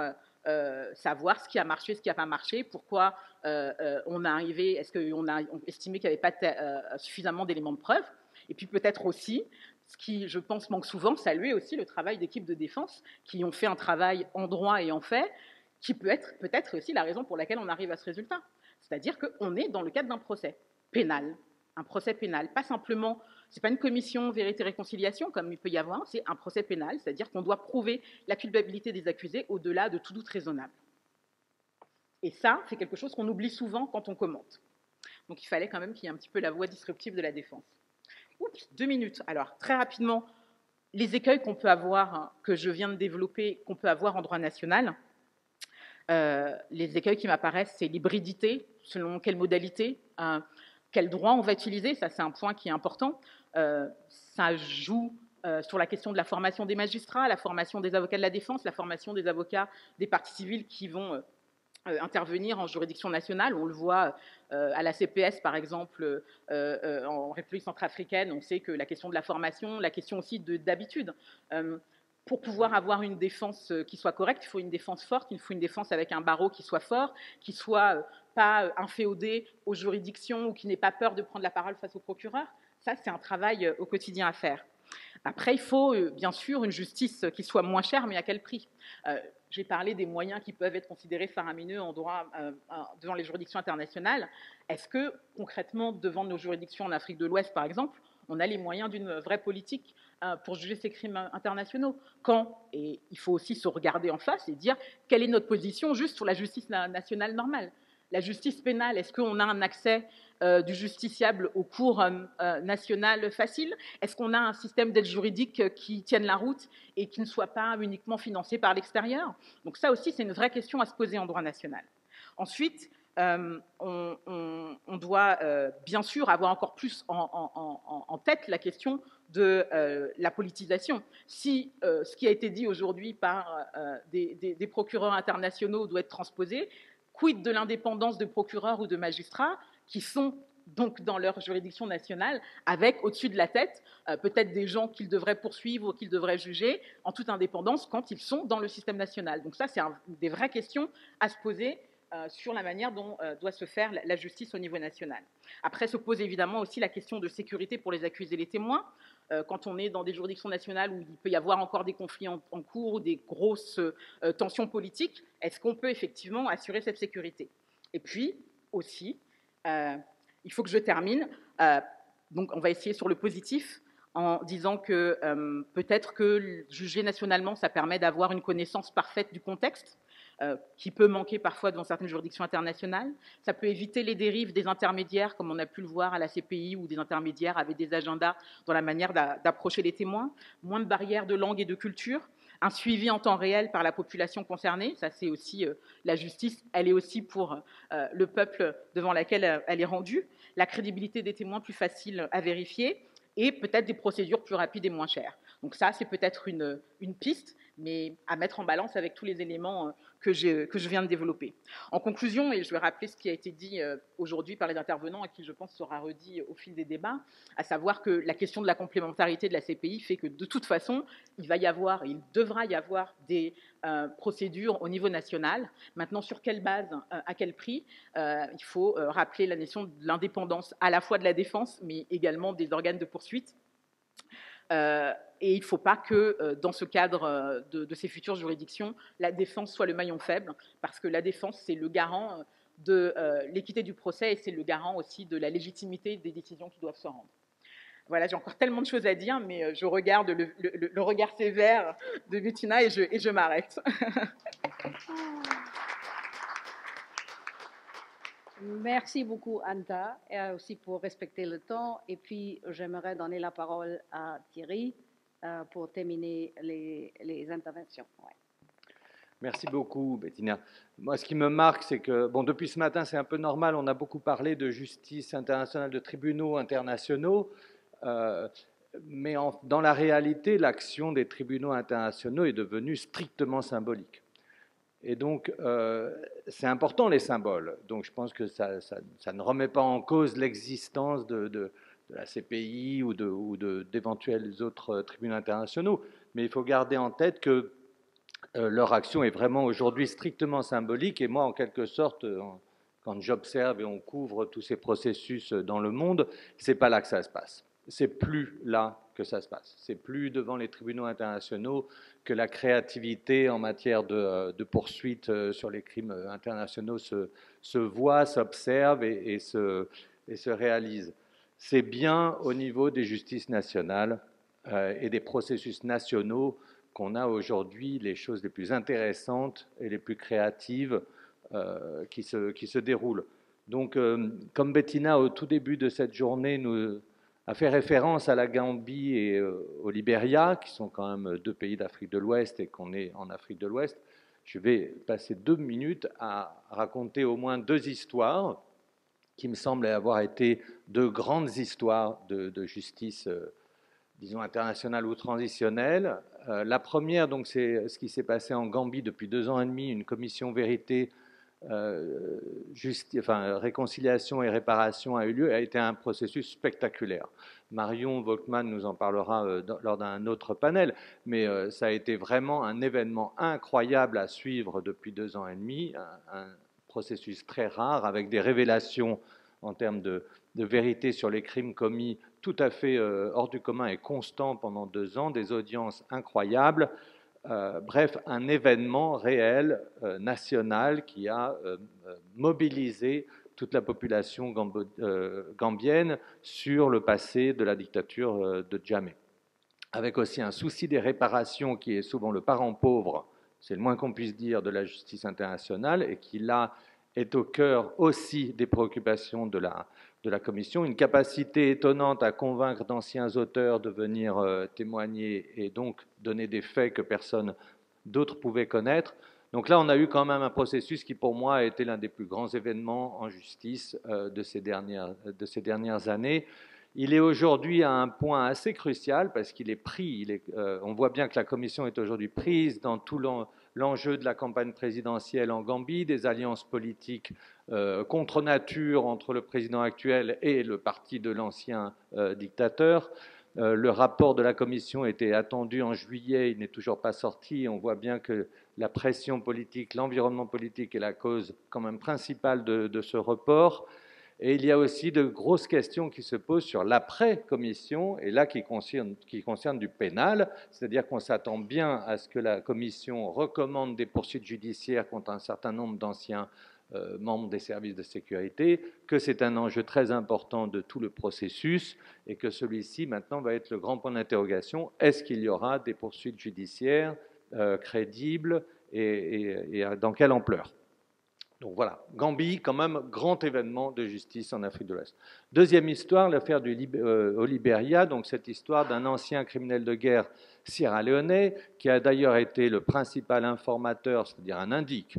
savoir ce qui a marché, ce qui n'a pas marché, pourquoi on a arrivé, est-ce qu'on a estimé qu'il n'y avait pas suffisamment d'éléments de preuve. Et puis peut-être aussi, ce qui, je pense, manque souvent, saluer aussi le travail d'équipes de défense qui ont fait un travail en droit et en fait, qui peut être peut-être aussi la raison pour laquelle on arrive à ce résultat. C'est-à-dire qu'on est dans le cadre d'un procès pénal, un procès pénal, pas simplement, ce n'est pas une commission vérité-réconciliation comme il peut y avoir, c'est un procès pénal, c'est-à-dire qu'on doit prouver la culpabilité des accusés au-delà de tout doute raisonnable. Et ça, c'est quelque chose qu'on oublie souvent quand on commente. Donc il fallait quand même qu'il y ait un petit peu la voix disruptive de la défense. Oups, 2 minutes. Alors, très rapidement, les écueils qu'on peut avoir, que je viens de développer, qu'on peut avoir en droit national. Les écueils qui m'apparaissent, c'est l'hybridité, selon quelle modalité, quel droit on va utiliser, ça c'est un point qui est important. Ça joue sur la question de la formation des magistrats, la formation des avocats de la défense, la formation des avocats des parties civiles qui vont intervenir en juridiction nationale. On le voit à la CPS, par exemple, en République centrafricaine, on sait que la question de la formation, la question aussi d'habitude. Pour pouvoir avoir une défense qui soit correcte, il faut une défense forte, il faut une défense avec un barreau qui soit fort, qui ne soit pas inféodé aux juridictions ou qui n'ait pas peur de prendre la parole face au procureur. Ça, c'est un travail au quotidien à faire. Après, il faut bien sûr une justice qui soit moins chère, mais à quel prix ? J'ai parlé des moyens qui peuvent être considérés faramineux en droit devant les juridictions internationales. Est-ce que, concrètement, devant nos juridictions en Afrique de l'Ouest, par exemple, on a les moyens d'une vraie politique pour juger ces crimes internationaux? Et il faut aussi se regarder en face et dire quelle est notre position juste sur la justice nationale normale. La justice pénale, est-ce qu'on a un accès du justiciable aux cours nationales faciles? Est-ce qu'on a un système d'aide juridique qui tienne la route et qui ne soit pas uniquement financé par l'extérieur? Donc ça aussi, c'est une vraie question à se poser en droit national. Ensuite, on doit bien sûr avoir encore plus en tête la question de la politisation. Si ce qui a été dit aujourd'hui par des procureurs internationaux doit être transposé, quid de l'indépendance de procureurs ou de magistrats qui sont donc dans leur juridiction nationale, avec au-dessus de la tête peut-être des gens qu'ils devraient poursuivre ou qu'ils devraient juger en toute indépendance quand ils sont dans le système national. Donc ça, c'est des vraies questions à se poser sur la manière dont doit se faire la justice au niveau national. Après se pose évidemment aussi la question de sécurité pour les accusés et les témoins. Quand on est dans des juridictions nationales où il peut y avoir encore des conflits en cours ou des grosses tensions politiques, est-ce qu'on peut effectivement assurer cette sécurité? Et puis aussi, il faut que je termine, donc on va essayer sur le positif, en disant que peut-être que juger nationalement, ça permet d'avoir une connaissance parfaite du contexte, qui peut manquer parfois dans certaines juridictions internationales. Ça peut éviter les dérives des intermédiaires, comme on a pu le voir à la CPI, où des intermédiaires avaient des agendas dans la manière d'approcher les témoins, moins de barrières de langue et de culture, un suivi en temps réel par la population concernée. Ça, c'est aussi la justice, elle est aussi pour le peuple devant laquelle elle est rendue. La crédibilité des témoins plus facile à vérifier et peut-être des procédures plus rapides et moins chères. Donc ça, c'est peut-être une piste, mais à mettre en balance avec tous les éléments que je viens de développer. En conclusion, et je vais rappeler ce qui a été dit aujourd'hui par les intervenants, à qui je pense sera redit au fil des débats, à savoir que la question de la complémentarité de la CPI fait que de toute façon, il devra y avoir des procédures au niveau national. Maintenant, sur quelle base, à quel prix, il faut rappeler la notion de l'indépendance à la fois de la défense, mais également des organes de poursuite. Et il ne faut pas que, dans ce cadre de ces futures juridictions, la défense soit le maillon faible, parce que la défense, c'est le garant de l'équité du procès et c'est le garant aussi de la légitimité des décisions qui doivent se rendre. Voilà, j'ai encore tellement de choses à dire, mais je regarde le regard sévère de Bettina et je m'arrête. Merci beaucoup, Anta, et aussi pour respecter le temps. Et puis, j'aimerais donner la parole à Thierry pour terminer les interventions. Ouais. Merci beaucoup, Bettina. Moi, ce qui me marque, c'est que, bon, depuis ce matin, c'est un peu normal, on a beaucoup parlé de justice internationale, de tribunaux internationaux, mais dans la réalité, l'action des tribunaux internationaux est devenue strictement symbolique. Et donc, c'est important les symboles. Donc, je pense que ça ne remet pas en cause l'existence de la CPI ou d'éventuels autres tribunaux internationaux. Mais il faut garder en tête que leur action est vraiment aujourd'hui strictement symbolique. Et moi, en quelque sorte, quand j'observe et on couvre tous ces processus dans le monde, c'est pas là que ça se passe. C'est plus là que ça se passe. C'est plus devant les tribunaux internationaux que la créativité en matière de poursuite sur les crimes internationaux se voit, s'observe et se réalise. C'est bien au niveau des justices nationales et des processus nationaux qu'on a aujourd'hui les choses les plus intéressantes et les plus créatives qui se déroulent. Donc, comme Bettina, au tout début de cette journée, nous a fait référence à la Gambie et au Libéria, qui sont quand même deux pays d'Afrique de l'Ouest et qu'on est en Afrique de l'Ouest, je vais passer 2 minutes à raconter au moins 2 histoires qui me semblent avoir été de grandes histoires de justice disons, internationale ou transitionnelle. La première, donc, c'est ce qui s'est passé en Gambie depuis 2 ans et demi, une commission vérité, réconciliation et réparation a eu lieu, a été un processus spectaculaire. Marion Volkmann nous en parlera lors d'un autre panel, mais ça a été vraiment un événement incroyable à suivre depuis 2 ans et demi, un processus très rare avec des révélations en termes de vérité sur les crimes commis tout à fait hors du commun et constant pendant 2 ans, des audiences incroyables. Bref, un événement réel, national, qui a mobilisé toute la population gambienne sur le passé de la dictature de Jammeh. Avec aussi un souci des réparations qui est souvent le parent pauvre, c'est le moins qu'on puisse dire, de la justice internationale et qui là est au cœur aussi des préoccupations de la Commission, une capacité étonnante à convaincre d'anciens auteurs de venir témoigner et donc donner des faits que personne d'autre pouvait connaître. Donc là, on a eu quand même un processus qui, pour moi, a été l'un des plus grands événements en justice de ces dernières années. Il est aujourd'hui à un point assez crucial parce qu'il est pris, on voit bien que la Commission est aujourd'hui prise dans tout l'enjeu de la campagne présidentielle en Gambie, des alliances politiques contre nature entre le président actuel et le parti de l'ancien dictateur. Le rapport de la Commission était attendu en juillet, il n'est toujours pas sorti. On voit bien que la pression politique, l'environnement politique est la cause quand même principale de ce report. Et il y a aussi de grosses questions qui se posent sur l'après-commission, et là qui concerne du pénal, c'est-à-dire qu'on s'attend bien à ce que la commission recommande des poursuites judiciaires contre un certain nombre d'anciens membres des services de sécurité, que c'est un enjeu très important de tout le processus, et que celui-ci maintenant va être le grand point d'interrogation. Est-ce qu'il y aura des poursuites judiciaires crédibles et dans quelle ampleur ? Donc voilà, Gambie, quand même, grand événement de justice en Afrique de l'Ouest. Deuxième histoire, l'affaire au Libéria, donc cette histoire d'un ancien criminel de guerre sierra-léonais, qui a d'ailleurs été le principal informateur, c'est-à-dire un indique,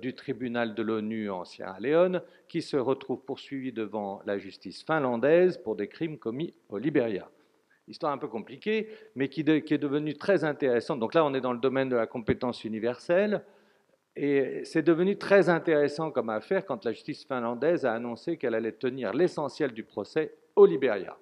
du tribunal de l'ONU en Sierra Leone, qui se retrouve poursuivi devant la justice finlandaise pour des crimes commis au Libéria. Histoire un peu compliquée, mais qui est devenue très intéressante. Donc là, on est dans le domaine de la compétence universelle. Et c'est devenu très intéressant comme affaire quand la justice finlandaise a annoncé qu'elle allait tenir l'essentiel du procès au Libéria.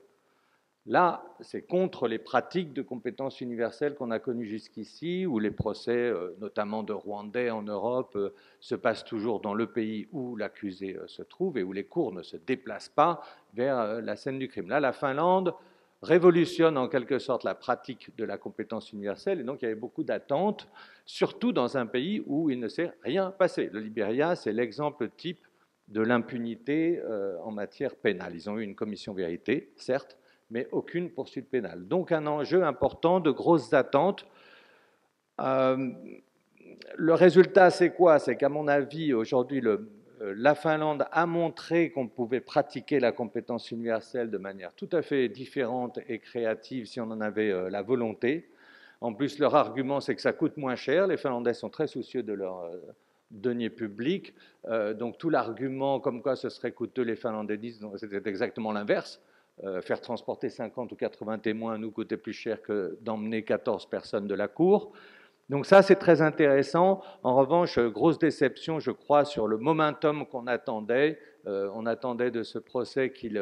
Là, c'est contre les pratiques de compétence universelle qu'on a connues jusqu'ici, où les procès, notamment de Rwandais en Europe, se passent toujours dans le pays où l'accusé se trouve et où les cours ne se déplacent pas vers la scène du crime. Là, la Finlande révolutionne en quelque sorte la pratique de la compétence universelle, et donc il y avait beaucoup d'attentes, surtout dans un pays où il ne s'est rien passé. Le Libéria, c'est l'exemple type de l'impunité en matière pénale. Ils ont eu une commission vérité, certes, mais aucune poursuite pénale. Donc un enjeu important, de grosses attentes. Le résultat, c'est quoi? C'est qu'à mon avis, aujourd'hui, la Finlande a montré qu'on pouvait pratiquer la compétence universelle de manière tout à fait différente et créative si on en avait la volonté. En plus, leur argument, c'est que ça coûte moins cher. Les Finlandais sont très soucieux de leur deniers publics. Donc tout l'argument comme quoi ce serait coûteux, les Finlandais disent, c'était exactement l'inverse. Faire transporter 50 ou 80 témoins nous coûtait plus cher que d'emmener 14 personnes de la cour. Donc ça, c'est très intéressant. En revanche, grosse déception, je crois, sur le momentum qu'on attendait. On attendait de ce procès qu'il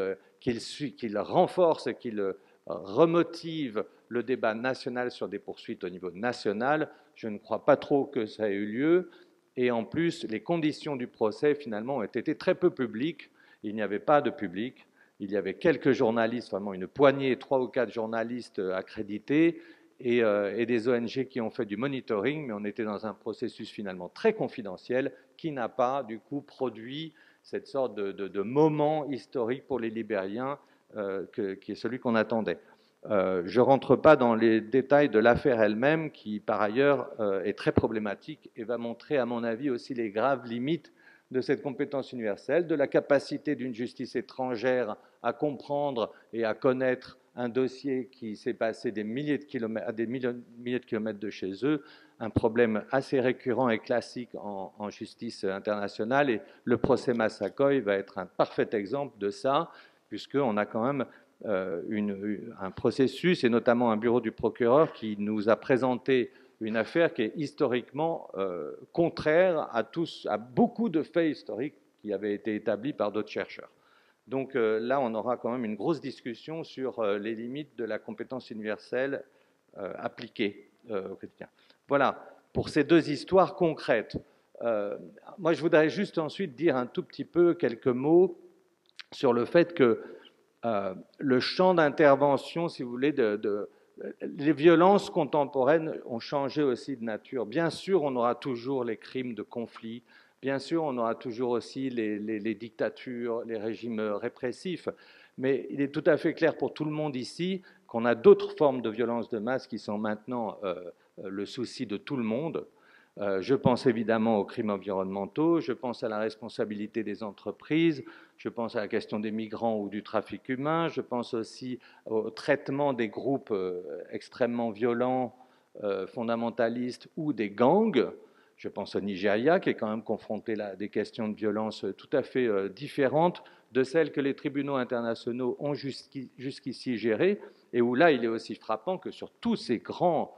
renforce et qu'il remotive le débat national sur des poursuites au niveau national. Je ne crois pas trop que ça ait eu lieu. Et en plus, les conditions du procès, finalement, ont été très peu publiques. Il n'y avait pas de public. Il y avait quelques journalistes, vraiment une poignée, 3 ou 4 journalistes accrédités, et des ONG qui ont fait du monitoring, mais on était dans un processus finalement très confidentiel qui n'a pas, du coup, produit cette sorte de moment historique pour les Libériens qui est celui qu'on attendait. Je ne rentre pas dans les détails de l'affaire elle-même, qui par ailleurs est très problématique et va montrer, à mon avis, aussi les graves limites de cette compétence universelle, de la capacité d'une justice étrangère à comprendre et à connaître un dossier qui s'est passé des milliers de kilomètres, à des milliers de kilomètres de chez eux, un problème assez récurrent et classique en justice internationale. Et le procès Massaquoi va être un parfait exemple de ça, puisqu'on a quand même un processus, et notamment un bureau du procureur qui nous a présenté une affaire qui est historiquement contraire à beaucoup de faits historiques qui avaient été établis par d'autres chercheurs. Donc là, on aura quand même une grosse discussion sur les limites de la compétence universelle appliquée aux chrétiens. Voilà, pour ces deux histoires concrètes. Moi, je voudrais juste ensuite dire un tout petit peu quelques mots sur le fait que le champ d'intervention, si vous voulez, les violences contemporaines ont changé aussi de nature. Bien sûr, on aura toujours les crimes de conflit, bien sûr, on aura toujours aussi les dictatures, les régimes répressifs, mais il est tout à fait clair pour tout le monde ici qu'on a d'autres formes de violence de masse qui sont maintenant le souci de tout le monde. Je pense évidemment aux crimes environnementaux, je pense à la responsabilité des entreprises, je pense à la question des migrants ou du trafic humain, je pense aussi au traitement des groupes extrêmement violents, fondamentalistes ou des gangs. Je pense au Nigeria, qui est quand même confronté à des questions de violence tout à fait différentes de celles que les tribunaux internationaux ont jusqu'ici gérées, et où là, il est aussi frappant que sur tous ces grands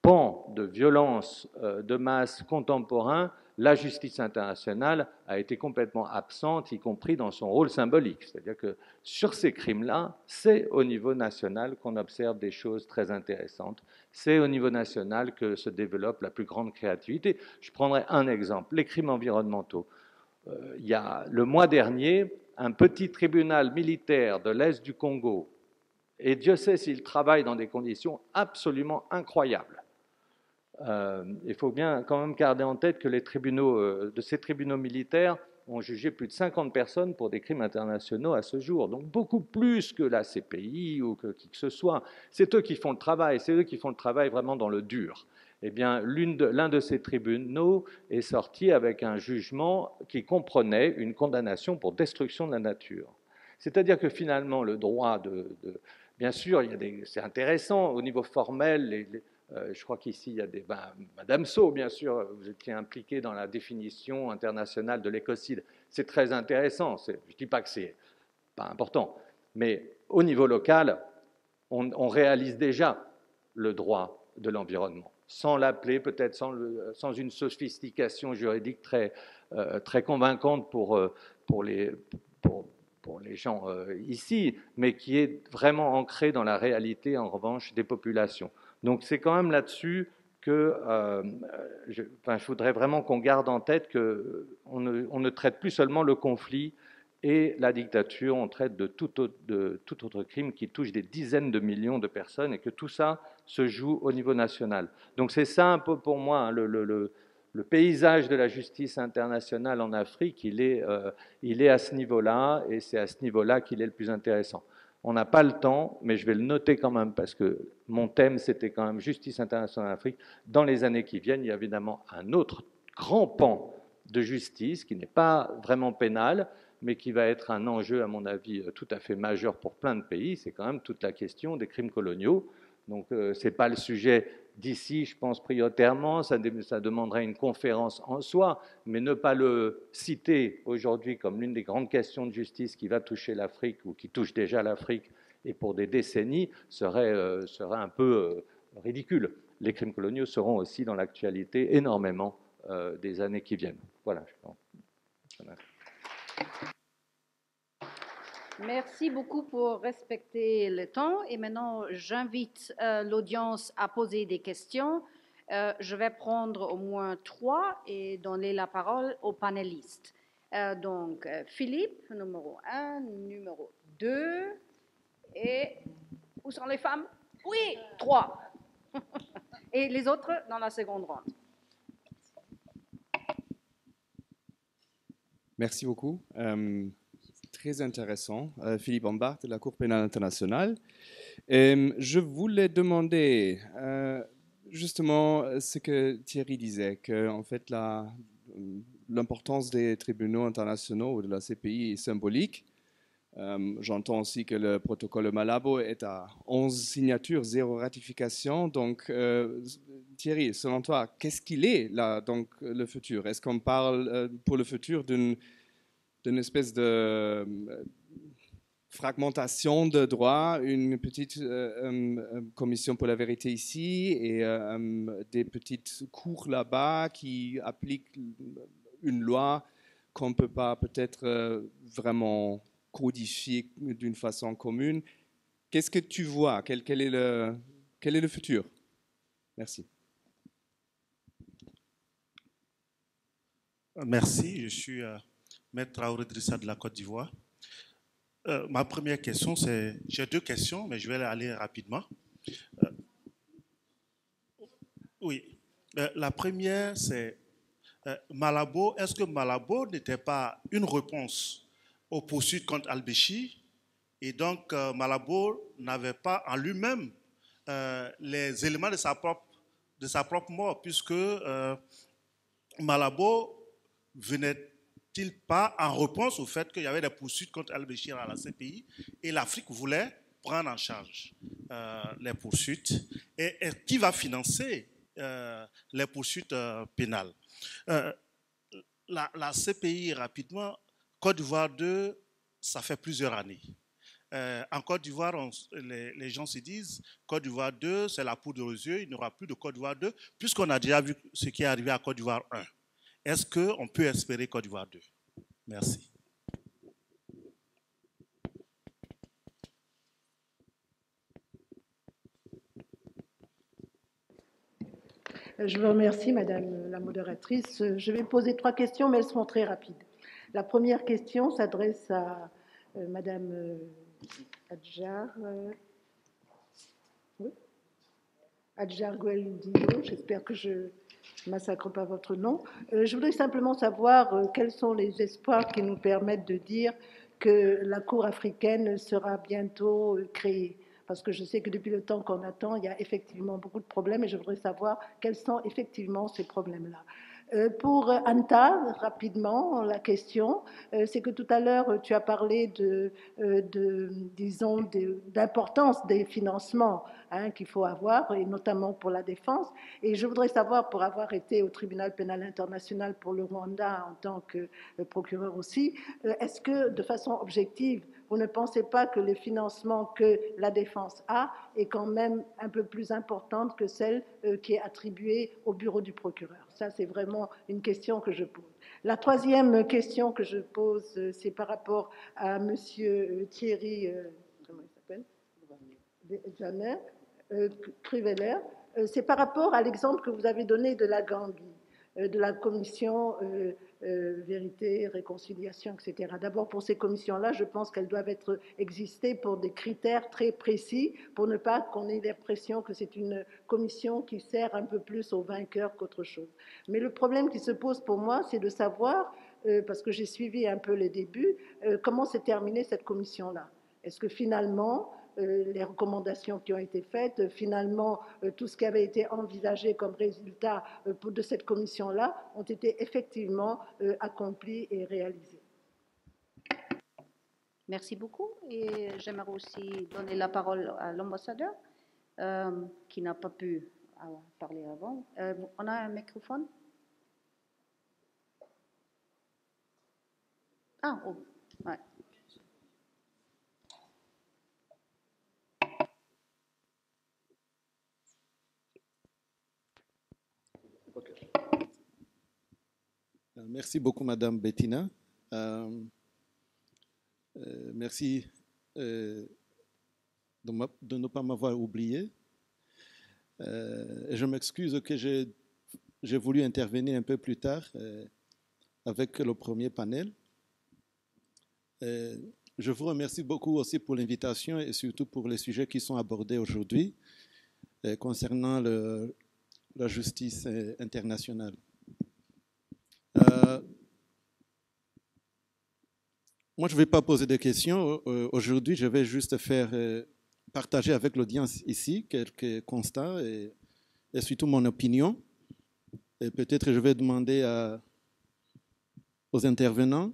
pans de violence de masse contemporains, la justice internationale a été complètement absente, y compris dans son rôle symbolique. C'est-à-dire que sur ces crimes-là, c'est au niveau national qu'on observe des choses très intéressantes. C'est au niveau national que se développe la plus grande créativité. Je prendrai un exemple, les crimes environnementaux. Il y a le mois dernier, un petit tribunal militaire de l'Est du Congo, et Dieu sait s'il travaille dans des conditions absolument incroyables. Il faut bien quand même garder en tête que les tribunaux, de ces tribunaux militaires ont jugé plus de 50 personnes pour des crimes internationaux à ce jour. Donc beaucoup plus que la CPI ou que qui que ce soit. C'est eux qui font le travail, c'est eux qui font le travail vraiment dans le dur. Eh bien, l'un de ces tribunaux est sorti avec un jugement qui comprenait une condamnation pour destruction de la nature. C'est-à-dire que finalement, le droit bien sûr, c'est intéressant au niveau formel, je crois qu'ici, il y a Madame Sceaux, bien sûr, vous étiez impliquée dans la définition internationale de l'écocide. C'est très intéressant. Je ne dis pas que c'est pas important, mais au niveau local, on réalise déjà le droit de l'environnement, sans l'appeler, peut-être sans une sophistication juridique très convaincante pour les gens ici, mais qui est vraiment ancrée dans la réalité, en revanche, des populations. Donc c'est quand même là-dessus que je voudrais vraiment qu'on garde en tête qu'on ne traite plus seulement le conflit et la dictature, on traite de tout autre crime qui touche des dizaines de millions de personnes et que tout ça se joue au niveau national. Donc c'est ça un peu pour moi, hein, le paysage de la justice internationale en Afrique, il est à ce niveau-là, et c'est à ce niveau-là qu'il est le plus intéressant. On n'a pas le temps, mais je vais le noter quand même, parce que mon thème, c'était quand même justice internationale en Afrique. Dans les années qui viennent, il y a évidemment un autre grand pan de justice, qui n'est pas vraiment pénal, mais qui va être un enjeu, à mon avis, tout à fait majeur pour plein de pays. C'est quand même toute la question des crimes coloniaux. Donc, ce n'est pas le sujet d'ici, je pense, prioritairement. Ça demanderait une conférence en soi, mais ne pas le citer aujourd'hui comme l'une des grandes questions de justice qui va toucher l'Afrique ou qui touche déjà l'Afrique et pour des décennies serait un peu ridicule. Les crimes coloniaux seront aussi dans l'actualité énormément des années qui viennent. Voilà, je pense. Merci beaucoup pour respecter le temps. Et maintenant, j'invite l'audience à poser des questions. Je vais prendre au moins 3 et donner la parole aux panélistes. Donc, Philippe, numéro 1, numéro 2. Et où sont les femmes? Oui, 3. Et les autres dans la seconde ronde. Merci beaucoup. Très intéressant. Philippe Ambart de la Cour pénale internationale. Je voulais demander justement ce que Thierry disait, que en fait l'importance des tribunaux internationaux ou de la CPI est symbolique. J'entends aussi que le protocole de Malabo est à 11 signatures, 0 ratification. Donc, Thierry, selon toi, qu'est-ce qu'il est là, donc le futur? Est-ce qu'on parle pour le futur d'une espèce de fragmentation de droit, une petite commission pour la vérité ici et des petites cours là-bas qui appliquent une loi qu'on ne peut pas peut-être vraiment codifier d'une façon commune? Qu'est-ce que tu vois? Quel est le futur? Merci. Merci, je suis Maître Traoré Drissa de la Côte d'Ivoire. Ma première question, c'est... J'ai 2 questions, mais je vais aller rapidement. Oui. La première, c'est Malabo. Est-ce que Malabo n'était pas une réponse aux poursuites contre Al-Béchir? Et donc, Malabo n'avait pas en lui-même les éléments de sa propre mort, puisque Malabo venait-il pas en réponse au fait qu'il y avait des poursuites contre Al-Béchir à la CPI et l'Afrique voulait prendre en charge les poursuites. Et qui va financer les poursuites pénales? La CPI, rapidement, Côte d'Ivoire 2, ça fait plusieurs années. En Côte d'Ivoire, les gens se disent Côte d'Ivoire 2, c'est la poudre aux yeux, il n'y aura plus de Côte d'Ivoire 2, puisqu'on a déjà vu ce qui est arrivé à Côte d'Ivoire 1. Est-ce qu'on peut espérer Côte d'Ivoire 2? Merci. Je vous remercie, Madame la modératrice. Je vais poser 3 questions, mais elles seront très rapides. La première question s'adresse à Madame Adjar. Oui, Adjar Gueldio, j'espère que je ne massacre pas votre nom. Je voudrais simplement savoir quels sont les espoirs qui nous permettent de dire que la Cour africaine sera bientôt créée. Parce que je sais que depuis le temps qu'on attend, il y a effectivement beaucoup de problèmes et je voudrais savoir quels sont effectivement ces problèmes-là. Pour Anta, rapidement, la question, c'est que tout à l'heure, tu as parlé disons, d'importance des financements qu'il faut avoir, et notamment pour la défense. Et je voudrais savoir, pour avoir été au tribunal pénal international pour le Rwanda en tant que procureur aussi, est-ce que, de façon objective, vous ne pensez pas que le financement que la défense a est quand même un peu plus importante que celle qui est attribuée au bureau du procureur? Ça, c'est vraiment une question que je pose. La troisième question que je pose, c'est par rapport à Monsieur Thierry, comment il s'appelle, Janer, Criveller. C'est par rapport à l'exemple que vous avez donné de la Gambie, de la commission vérité, réconciliation, etc. D'abord, pour ces commissions-là, je pense qu'elles doivent exister pour des critères très précis, pour ne pas qu'on ait l'impression que c'est une commission qui sert un peu plus aux vainqueurs qu'autre chose. Mais le problème qui se pose pour moi, c'est de savoir, parce que j'ai suivi un peu les débuts, comment s'est terminée cette commission-là. Est-ce que finalement, les recommandations qui ont été faites. Finalement, tout ce qui avait été envisagé comme résultat de cette commission-là ont été effectivement accomplis et réalisés. Merci beaucoup. Et j'aimerais aussi donner la parole à l'ambassadeur qui n'a pas pu parler avant. On a un microphone? Ah, oh, ouais. Merci beaucoup, Madame Bettina. Merci de ne pas m'avoir oublié. Je m'excuse que j'ai voulu intervenir un peu plus tard avec le premier panel. Je vous remercie beaucoup aussi pour l'invitation et surtout pour les sujets qui sont abordés aujourd'hui concernant la justice internationale. Moi, je ne vais pas poser de questions. Aujourd'hui, je vais juste partager avec l'audience ici quelques constats et surtout mon opinion. Et peut-être je vais demander aux intervenants,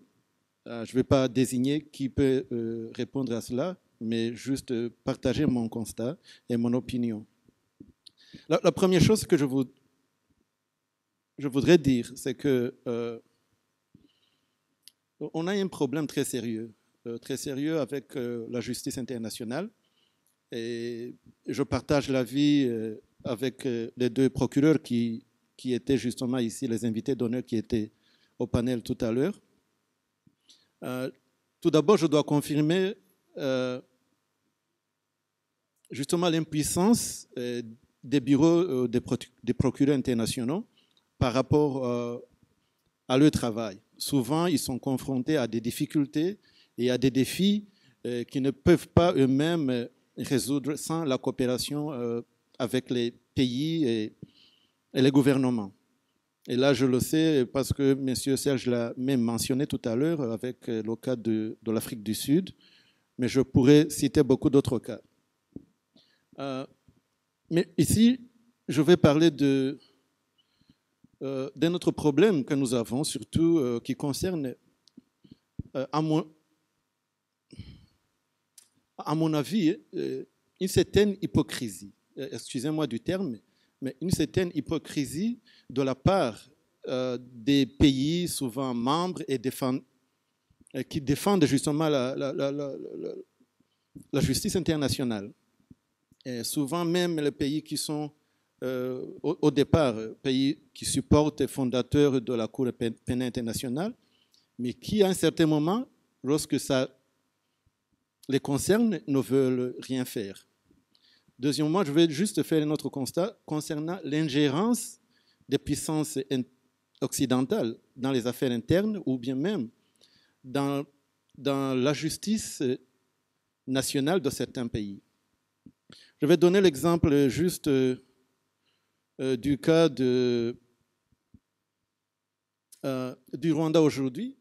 je ne vais pas désigner qui peut répondre à cela, mais juste partager mon constat et mon opinion. La première chose que je voudrais dire, c'est que on a un problème très sérieux avec la justice internationale. Et je partage l'avis avec les deux procureurs qui étaient justement ici, les invités d'honneur qui étaient au panel tout à l'heure. Tout d'abord, je dois confirmer justement l'impuissance des bureaux des procureurs internationaux par rapport à leur travail. Souvent, ils sont confrontés à des difficultés et à des défis qu'ils ne peuvent pas eux-mêmes résoudre sans la coopération avec les pays et les gouvernements. Et là, je le sais parce que M. Serge l'a même mentionné tout à l'heure avec le cas de l'Afrique du Sud, mais je pourrais citer beaucoup d'autres cas. Mais ici, je vais parler d'un autre problème que nous avons, surtout qui concerne, à mon avis, une certaine hypocrisie. Excusez-moi du terme, mais une certaine hypocrisie de la part des pays souvent membres et qui défendent justement la justice internationale. Et souvent même les pays qui sont au départ, pays qui supportent et fondateurs de la Cour pénale internationale, mais qui à un certain moment, lorsque ça les concerne, ne veulent rien faire. Deuxièmement, je vais juste faire un autre constat concernant l'ingérence des puissances occidentales dans les affaires internes ou bien même dans la justice nationale de certains pays. Je vais donner l'exemple juste du cas du Rwanda aujourd'hui,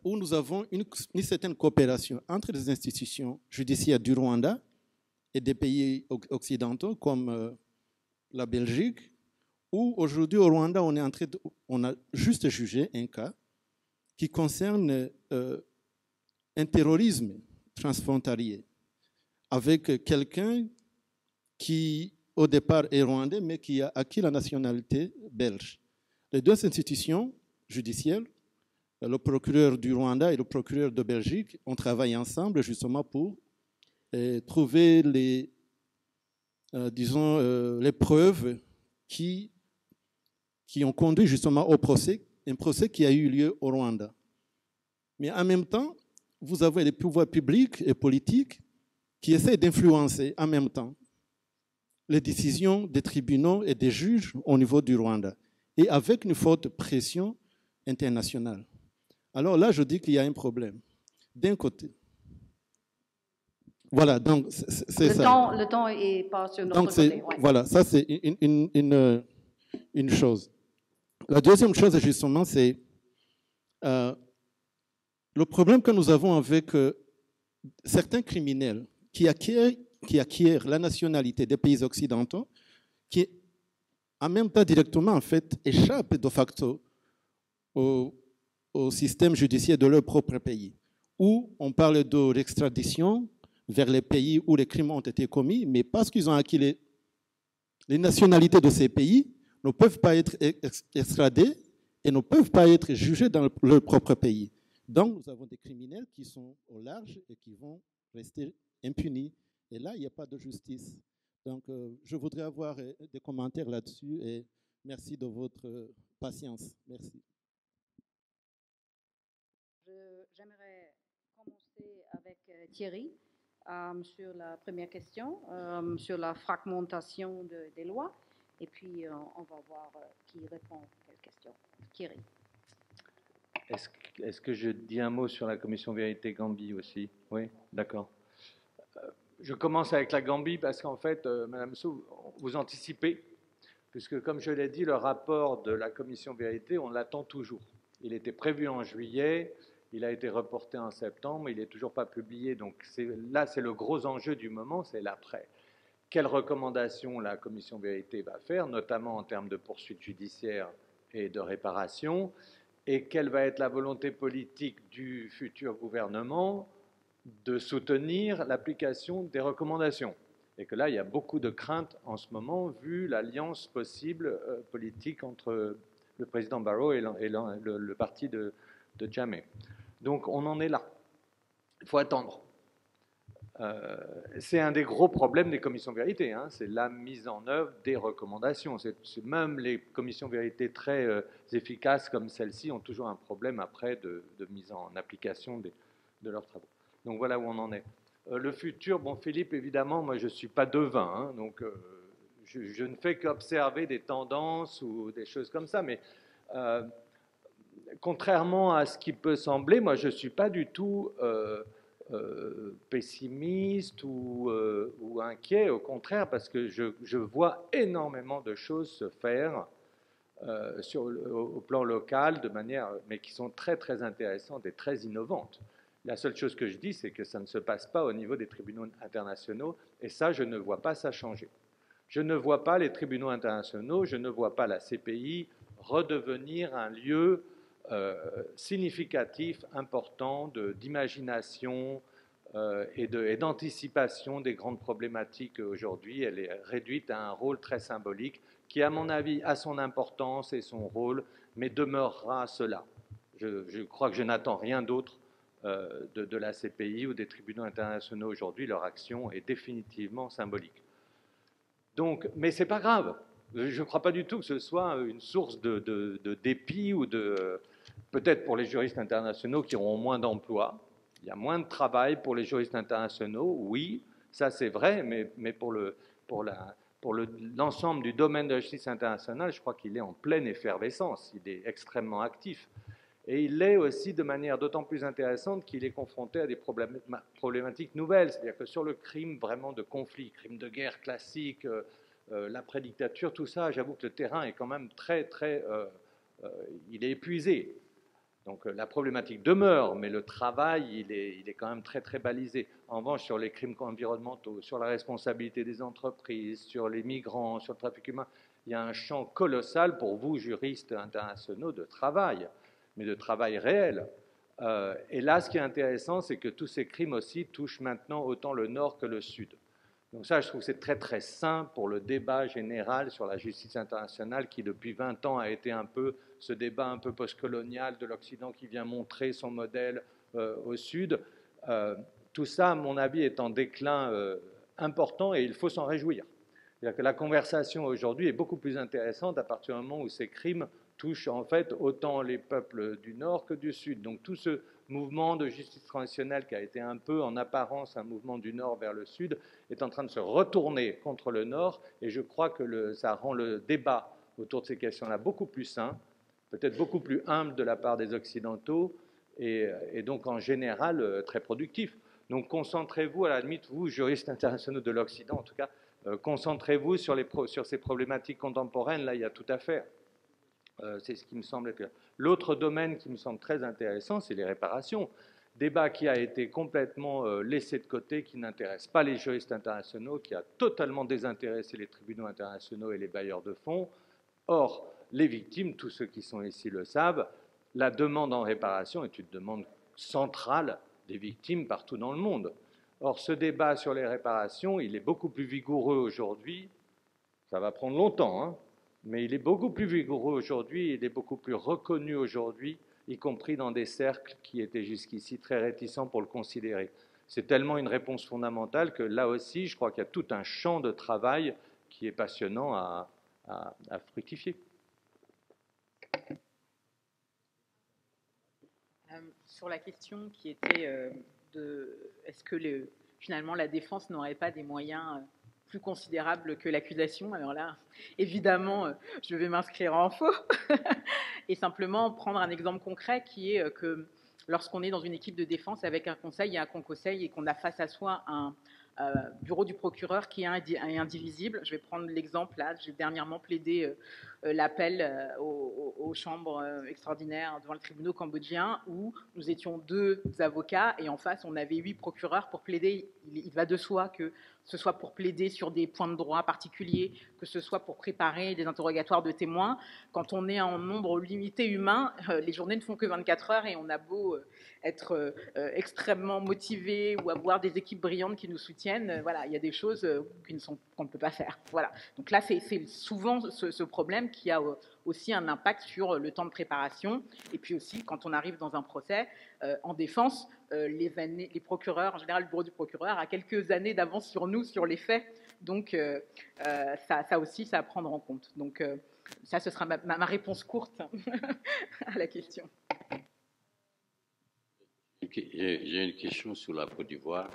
où nous avons une certaine coopération entre les institutions judiciaires du Rwanda et des pays occidentaux comme la Belgique, où aujourd'hui au Rwanda, on a juste jugé un cas qui concerne un terrorisme transfrontalier avec quelqu'un qui, au départ, est rwandais, mais qui a acquis la nationalité belge. Les deux institutions judiciaires, le procureur du Rwanda et le procureur de Belgique, ont travaillé ensemble justement pour trouver les preuves qui ont conduit justement au procès, un procès qui a eu lieu au Rwanda. Mais en même temps, vous avez les pouvoirs publics et politiques qui essaient d'influencer en même temps les décisions des tribunaux et des juges au niveau du Rwanda, et avec une forte pression internationale. Alors là, je dis qu'il y a un problème. D'un côté, voilà, donc c'est ça. Le temps est pas sur notre côté. Ouais. Voilà, ça c'est une chose. La deuxième chose, justement, c'est le problème que nous avons avec certains criminels qui acquièrent la nationalité des pays occidentaux, qui en même temps directement en fait échappent de facto au système judiciaire de leur propre pays, où on parle de l'extradition vers les pays où les crimes ont été commis, mais parce qu'ils ont acquis les nationalités de ces pays, ne peuvent pas être extradés et ne peuvent pas être jugés dans leur propre pays. Donc, nous avons des criminels qui sont au large et qui vont rester impunis. Et là, il n'y a pas de justice. Donc, je voudrais avoir des commentaires là-dessus et merci de votre patience. Merci. J'aimerais commencer avec Thierry sur la première question, sur la fragmentation des lois. Et puis, on va voir qui répond à quelle question. Thierry. Est-ce que je dis un mot sur la commission Vérité Gambie aussi? Oui, d'accord. Je commence avec la Gambie parce qu'en fait, Madame Sow, vous anticipez, puisque comme je l'ai dit, le rapport de la commission Vérité, on l'attend toujours. Il était prévu en juillet, il a été reporté en septembre, il n'est toujours pas publié. Donc là, c'est le gros enjeu du moment, c'est l'après. Quelles recommandations la commission Vérité va faire, notamment en termes de poursuites judiciaires et de réparation, et quelle va être la volonté politique du futur gouvernement de soutenir l'application des recommandations. Et que là, il y a beaucoup de craintes en ce moment, vu l'alliance possible politique entre le président Barrow et le parti de Jammeh. Donc, on en est là. Il faut attendre. C'est un des gros problèmes des commissions vérité, hein, c'est la mise en œuvre des recommandations. C'est même les commissions vérité très efficaces comme celle-ci ont toujours un problème après de mise en application de leurs travaux. Donc voilà où on en est. Le futur, bon Philippe, évidemment, moi je ne suis pas devin, hein, donc je ne fais qu'observer des tendances ou des choses comme ça, mais contrairement à ce qui peut sembler, moi je ne suis pas du tout pessimiste ou inquiet, au contraire, parce que je vois énormément de choses se faire au plan local, de manière, mais qui sont très très intéressantes et très innovantes. La seule chose que je dis, c'est que ça ne se passe pas au niveau des tribunaux internationaux, et ça, je ne vois pas ça changer. Je ne vois pas les tribunaux internationaux, je ne vois pas la CPI redevenir un lieu significatif, important d'imagination et d'anticipation des grandes problématiques aujourd'hui. Elle est réduite à un rôle très symbolique qui, à mon avis, a son importance et son rôle, mais demeurera cela. Je crois que je n'attends rien d'autre de la CPI ou des tribunaux internationaux aujourd'hui. Leur action est définitivement symbolique. Donc, mais ce n'est pas grave. Je ne crois pas du tout que ce soit une source de dépit ou peut-être pour les juristes internationaux qui auront moins d'emplois. Il y a moins de travail pour les juristes internationaux, oui, ça c'est vrai, mais pour l'ensemble du domaine de la justice internationale, je crois qu'il est en pleine effervescence, il est extrêmement actif. Et il l'est aussi de manière d'autant plus intéressante qu'il est confronté à des problématiques nouvelles. C'est-à-dire que sur le crime vraiment de conflit, crime de guerre classique, l'après-dictature, tout ça, j'avoue que le terrain est quand même il est épuisé. Donc la problématique demeure, mais le travail, il est quand même très très balisé. En revanche, sur les crimes environnementaux, sur la responsabilité des entreprises, sur les migrants, sur le trafic humain, il y a un champ colossal pour vous, juristes internationaux, de travail, mais de travail réel. Et là, ce qui est intéressant, c'est que tous ces crimes aussi touchent maintenant autant le Nord que le Sud. Donc ça, je trouve que c'est très très sain pour le débat général sur la justice internationale qui, depuis 20 ans, a été un peu ce débat un peu postcolonial de l'Occident qui vient montrer son modèle au Sud. Tout ça, à mon avis, est en déclin important et il faut s'en réjouir. C'est-à-dire que la conversation aujourd'hui est beaucoup plus intéressante à partir du moment où ces crimes touchent en fait autant les peuples du Nord que du Sud. Donc tout ce mouvement de justice transitionnelle qui a été un peu en apparence un mouvement du Nord vers le Sud est en train de se retourner contre le Nord et je crois que ça rend le débat autour de ces questions-là beaucoup plus sain, peut-être beaucoup plus humble de la part des Occidentaux et donc en général très productif. Donc concentrez-vous, à la limite, vous, juristes internationaux de l'Occident en tout cas, concentrez-vous sur ces problématiques contemporaines, là il y a tout à faire. C'est ce qui me semble être. L'autre domaine qui me semble très intéressant, c'est les réparations. Débat qui a été complètement laissé de côté, qui n'intéresse pas les juristes internationaux, qui a totalement désintéressé les tribunaux internationaux et les bailleurs de fonds. Or, les victimes, tous ceux qui sont ici le savent, la demande en réparation est une demande centrale des victimes partout dans le monde. Or, ce débat sur les réparations, il est beaucoup plus vigoureux aujourd'hui. Ça va prendre longtemps, hein, mais il est beaucoup plus vigoureux aujourd'hui, il est beaucoup plus reconnu aujourd'hui, y compris dans des cercles qui étaient jusqu'ici très réticents pour le considérer. C'est tellement une réponse fondamentale que là aussi, je crois qu'il y a tout un champ de travail qui est passionnant à fructifier. Sur la question qui était de est-ce que finalement la défense n'aurait pas des moyens plus considérables que l'accusation, alors là, évidemment, je vais m'inscrire en faux et simplement prendre un exemple concret qui est que lorsqu'on est dans une équipe de défense avec un conseil et un conseil et qu'on a face à soi un bureau du procureur qui est indivisible. Je vais prendre l'exemple là, j'ai dernièrement plaidé l'appel aux chambres extraordinaires devant le tribunal cambodgien où nous étions 2 avocats et en face on avait 8 procureurs pour plaider. Il va de soi que ce soit pour plaider sur des points de droit particuliers, que ce soit pour préparer des interrogatoires de témoins. Quand on est en nombre limité humain, les journées ne font que 24 heures et on a beau être extrêmement motivé ou avoir des équipes brillantes qui nous soutiennent, voilà, il y a des choses qu'on ne peut pas faire. Voilà. Donc là, c'est souvent ce problème qui a aussi un impact sur le temps de préparation. Et puis aussi, quand on arrive dans un procès, en défense, les procureurs, en général, le bureau du procureur a quelques années d'avance sur nous, sur les faits. Donc, ça aussi, ça à prendre en compte. Donc, ça, ce sera ma réponse courte à la question. J'ai une question sur la Côte d'Ivoire,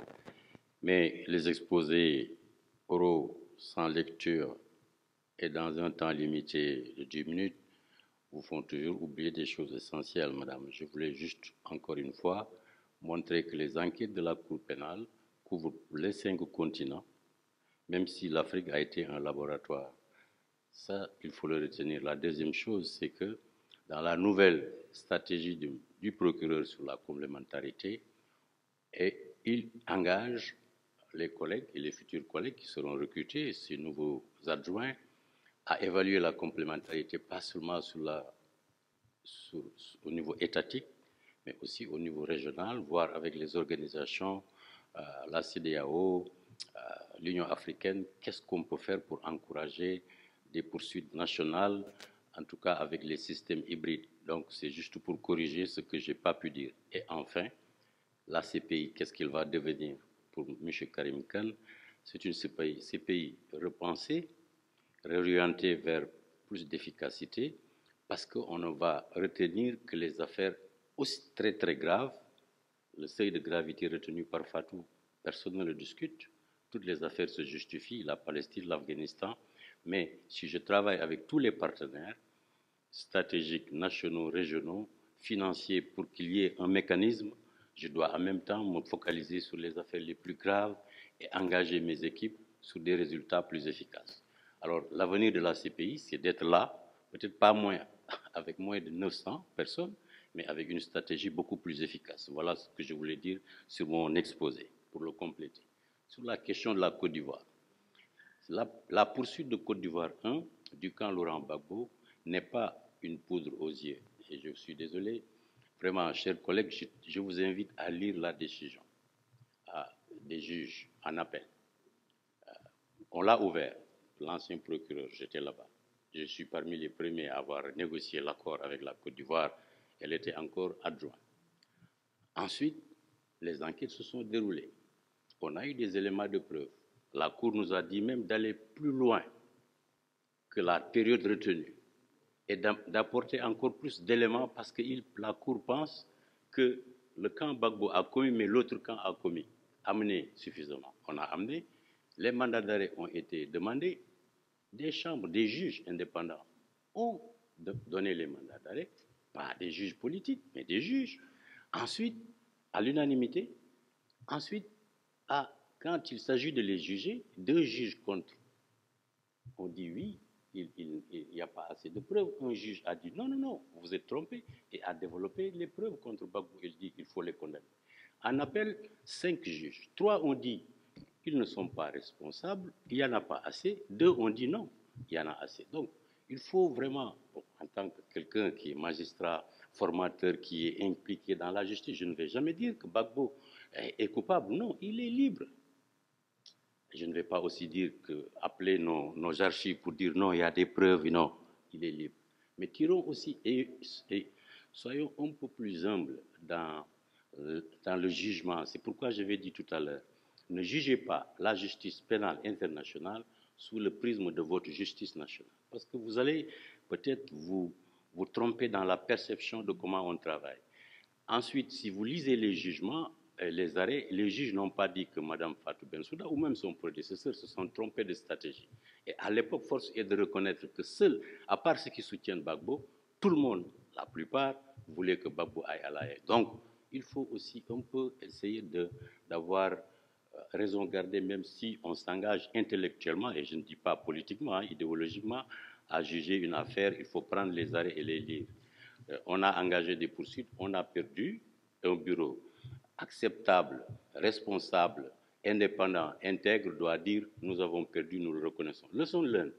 mais les exposés oraux sans lecture et dans un temps limité de 10 minutes vous font toujours oublier des choses essentielles, madame. Je voulais juste, encore une fois, montrer que les enquêtes de la Cour pénale couvrent les 5 continents, même si l'Afrique a été un laboratoire. Ça, il faut le retenir. La deuxième chose, c'est que dans la nouvelle stratégie du procureur sur la complémentarité, il engage les collègues et les futurs collègues qui seront recrutés, ces nouveaux adjoints, à évaluer la complémentarité, pas seulement au niveau étatique, mais aussi au niveau régional, voire avec les organisations, la CEDEAO, l'Union africaine, qu'est-ce qu'on peut faire pour encourager des poursuites nationales, en tout cas avec les systèmes hybrides. Donc, c'est juste pour corriger ce que je n'ai pas pu dire. Et enfin, la CPI, qu'est-ce qu'il va devenir pour M. Karim Khan? C'est une CPI repensée, réorientée vers plus d'efficacité, parce qu'on ne va retenir que les affaires aussi très très graves. Le seuil de gravité retenu par Fatou, personne ne le discute. Toutes les affaires se justifient, la Palestine, l'Afghanistan. Mais si je travaille avec tous les partenaires, stratégiques, nationaux, régionaux, financiers, pour qu'il y ait un mécanisme, je dois en même temps me focaliser sur les affaires les plus graves et engager mes équipes sur des résultats plus efficaces. Alors, l'avenir de la CPI, c'est d'être là, peut-être pas avec moins de 900 personnes, mais avec une stratégie beaucoup plus efficace. Voilà ce que je voulais dire sur mon exposé, pour le compléter. Sur la question de la Côte d'Ivoire, la poursuite de Côte d'Ivoire 1 du camp Laurent Gbagbo n'est pas une poudre aux yeux. Et je suis désolé, vraiment, chers collègues, je vous invite à lire la décision des juges en appel. On l'a ouvert, l'ancien procureur, j'étais là-bas. Je suis parmi les premiers à avoir négocié l'accord avec la Côte d'Ivoire. Elle était encore adjointe. Ensuite, les enquêtes se sont déroulées. On a eu des éléments de preuve. La Cour nous a dit même d'aller plus loin que la période retenue et d'apporter encore plus d'éléments parce que la Cour pense que le camp Gbagbo a commis, mais l'autre camp a commis. Amené suffisamment. On a amené. Les mandats d'arrêt ont été demandés. Des chambres, des juges indépendants ont donné les mandats d'arrêt. Pas des juges politiques, mais des juges. Ensuite, à l'unanimité. Ensuite, quand il s'agit de les juger, 2 juges contre. On dit oui, il n'y a pas assez de preuves. Un juge a dit non, vous vous êtes trompé et a développé les preuves contre Gbagbo. Il dit qu'il faut les condamner. En appel, 5 juges. 3 ont dit qu'ils ne sont pas responsables, il n'y en a pas assez. 2 ont dit non, il y en a assez. Donc, il faut vraiment, en tant que quelqu'un qui est magistrat, formateur, qui est impliqué dans la justice, je ne vais jamais dire que Gbagbo est coupable. Non, il est libre. Je ne vais pas aussi dire que appeler nos archives pour dire non, il y a des preuves, non, il est libre. Mais tirons aussi et soyons un peu plus humbles dans le jugement. C'est pourquoi je l'ai dit tout à l'heure. Ne jugez pas la justice pénale internationale sous le prisme de votre justice nationale. Parce que vous allez peut-être vous tromper dans la perception de comment on travaille. Ensuite, si vous lisez les jugements, les arrêts, les juges n'ont pas dit que Mme Fatou Bensouda ou même son prédécesseur se sont trompés de stratégie. Et à l'époque, force est de reconnaître que seul, à part ceux qui soutiennent Gbagbo, tout le monde, la plupart, voulait que Gbagbo aille à la haie. Donc, il faut aussi un peu essayer d'avoir raison gardée, même si on s'engage intellectuellement, et je ne dis pas politiquement, idéologiquement, à juger une affaire, il faut prendre les arrêts et les lire. On a engagé des poursuites, on a perdu. Un bureau acceptable, responsable, indépendant, intègre doit dire « nous avons perdu, nous le reconnaissons ». Leçon learned.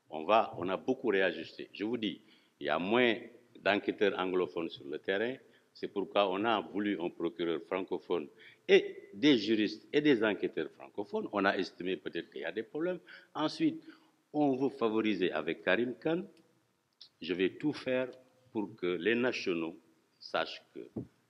On a beaucoup réajusté. Je vous dis, il y a moins d'enquêteurs anglophones sur le terrain. C'est pourquoi on a voulu un procureur francophone et des juristes et des enquêteurs francophones. On a estimé peut-être qu'il y a des problèmes. Ensuite, on veut favoriser avec Karim Khan. Je vais tout faire pour que les nationaux sachent que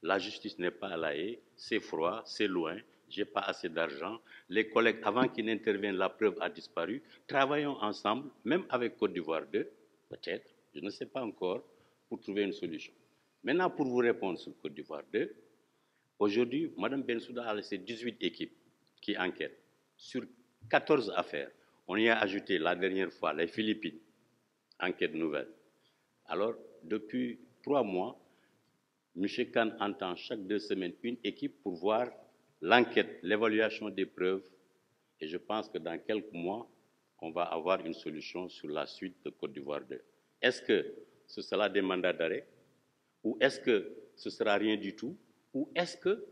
la justice n'est pas à la haie, c'est froid, c'est loin, je n'ai pas assez d'argent. Les collègues, avant qu'ils n'interviennent, la preuve a disparu. Travaillons ensemble, même avec Côte d'Ivoire 2, peut-être, je ne sais pas encore, pour trouver une solution. Maintenant, pour vous répondre sur Côte d'Ivoire 2, aujourd'hui, Mme Bensouda a laissé 18 équipes qui enquêtent sur 14 affaires. On y a ajouté la dernière fois les Philippines, enquête nouvelle. Alors, depuis 3 mois, M. Khan entend chaque 2 semaines une équipe pour voir l'enquête, l'évaluation des preuves. Et je pense que dans quelques mois, on va avoir une solution sur la suite de Côte d'Ivoire 2. Est-ce que ce sera des mandats d'arrêt? Ou est-ce que ce sera rien du tout? Ou est-ce que,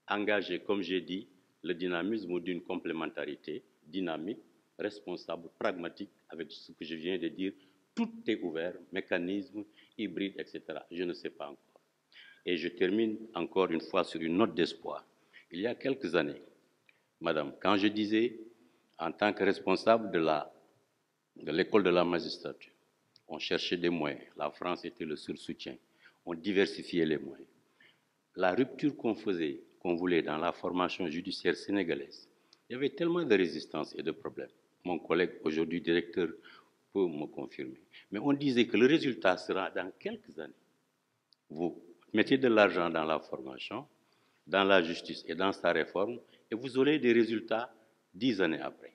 engager, comme j'ai dit, le dynamisme d'une complémentarité dynamique, responsable, pragmatique, avec ce que je viens de dire, tout est ouvert, mécanisme, hybride, etc. Je ne sais pas encore. Et je termine encore une fois sur une note d'espoir. Il y a quelques années, madame, quand je disais, en tant que responsable de l'école de la magistrature, on cherchait des moyens, la France était le seul soutien, on diversifiait les moyens. La rupture qu'on faisait, qu'on voulait dans la formation judiciaire sénégalaise, il y avait tellement de résistance et de problèmes. Mon collègue, aujourd'hui directeur, peut me confirmer. Mais on disait que le résultat sera dans quelques années. Vous mettez de l'argent dans la formation, dans la justice et dans sa réforme, et vous aurez des résultats 10 années après.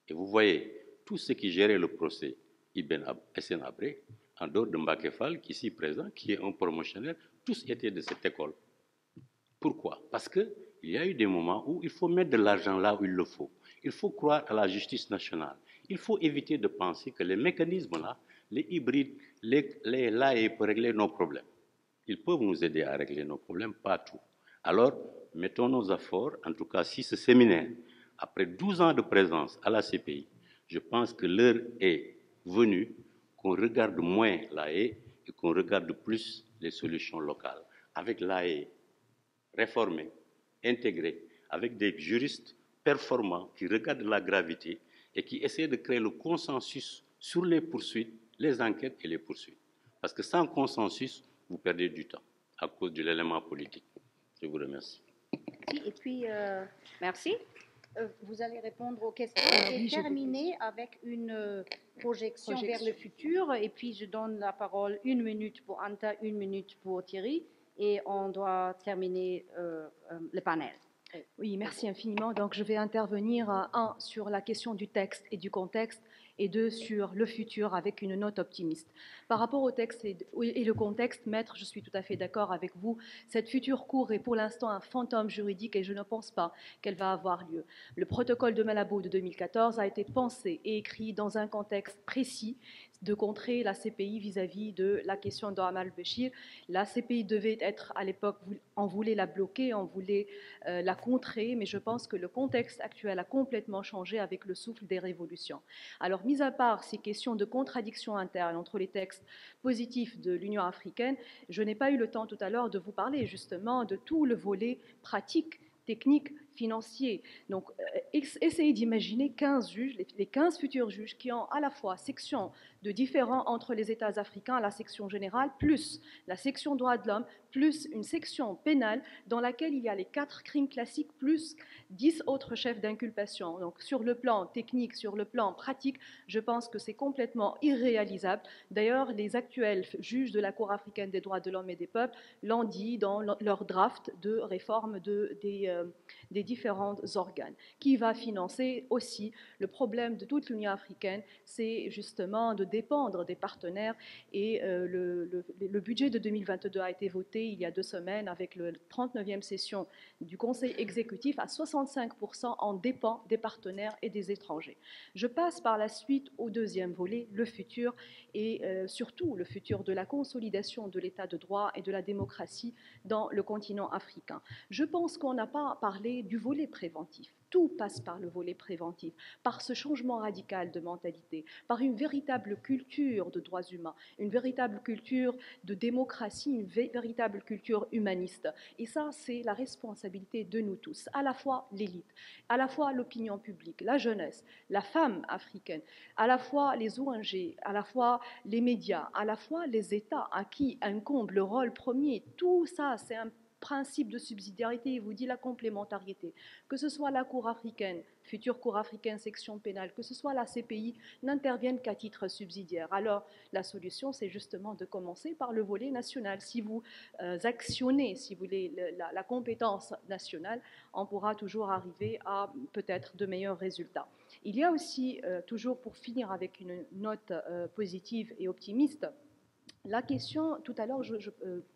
Et vous voyez, tous ceux qui géraient le procès Ibn SN Abré, en dehors de Mbacké Fall, qui est ici présent, qui est un promotionnaire, tous étaient de cette école. Pourquoi? Parce qu'il y a eu des moments où il faut mettre de l'argent là où il le faut. Il faut croire à la justice nationale. Il faut éviter de penser que les mécanismes là, les hybrides, là, peuvent régler nos problèmes. Ils peuvent nous aider à régler nos problèmes, pas tout. Alors, mettons nos efforts, en tout cas, si ce séminaire, après 12 ans de présence à la CPI, je pense que l'heure est venue qu'on regarde moins la haie et qu'on regarde plus les solutions locales. Avec la haie réformée, intégrée, avec des juristes performants qui regardent la gravité et qui essaient de créer le consensus sur les poursuites, les enquêtes et les poursuites. Parce que sans consensus, vous perdez du temps à cause de l'élément politique. Je vous remercie. Et puis, merci. Vous allez répondre aux questions et oui, terminer avec une projection vers le futur. Et puis, je donne la parole 1 minute pour Anta, 1 minute pour Thierry. Et on doit terminer le panel. Oui, merci infiniment. Donc, je vais intervenir sur la question du texte et du contexte, et 2 sur le futur avec une note optimiste. Par rapport au texte et le contexte, maître, je suis tout à fait d'accord avec vous. Cette future cour est pour l'instant un fantôme juridique et je ne pense pas qu'elle va avoir lieu. Le protocole de Malabo de 2014 a été pensé et écrit dans un contexte précis de contrer la CPI vis-à-vis de la question d'Omar al-Béchir. La CPI devait être, à l'époque, on voulait la bloquer, on voulait la contrer, mais je pense que le contexte actuel a complètement changé avec le souffle des révolutions. Alors, mis à part ces questions de contradiction interne entre les textes positifs de l'Union africaine, je n'ai pas eu le temps tout à l'heure de vous parler justement de tout le volet pratique, technique, financier. Donc, essayez d'imaginer 15 juges, les 15 futurs juges qui ont à la fois section de différends entre les États africains, la section générale, plus la section droits de l'homme, plus une section pénale dans laquelle il y a les 4 crimes classiques, plus 10 autres chefs d'inculpation. Donc, sur le plan technique, sur le plan pratique, je pense que c'est complètement irréalisable. D'ailleurs, les actuels juges de la Cour africaine des droits de l'homme et des peuples l'ont dit dans leur draft de réforme des différents organes. Qui va financer aussi le problème de toute l'Union africaine, c'est justement de dépendre des partenaires et le budget de 2022 a été voté il y a 2 semaines avec la 39e session du Conseil exécutif à 65% en dépend des partenaires et des étrangers. Je passe par la suite au deuxième volet, le futur et surtout le futur de la consolidation de l'état de droit et de la démocratie dans le continent africain. Je pense qu'on n'a pas parlé du volet préventif. Tout passe par le volet préventif, par ce changement radical de mentalité, par une véritable culture de droits humains, une véritable culture de démocratie, une véritable culture humaniste. Et ça, c'est la responsabilité de nous tous, à la fois l'élite, à la fois l'opinion publique, la jeunesse, la femme africaine, à la fois les ONG, à la fois les médias, à la fois les États à qui incombe le rôle premier. Tout ça, c'est un principe de subsidiarité, il vous dit la complémentarité. Que ce soit la Cour africaine, future Cour africaine, section pénale, que ce soit la CPI, n'interviennent qu'à titre subsidiaire. Alors, la solution, c'est justement de commencer par le volet national. Si vous actionnez, si vous voulez, la compétence nationale, on pourra toujours arriver à peut-être de meilleurs résultats. Il y a aussi, toujours pour finir avec une note positive et optimiste, la question, tout à l'heure,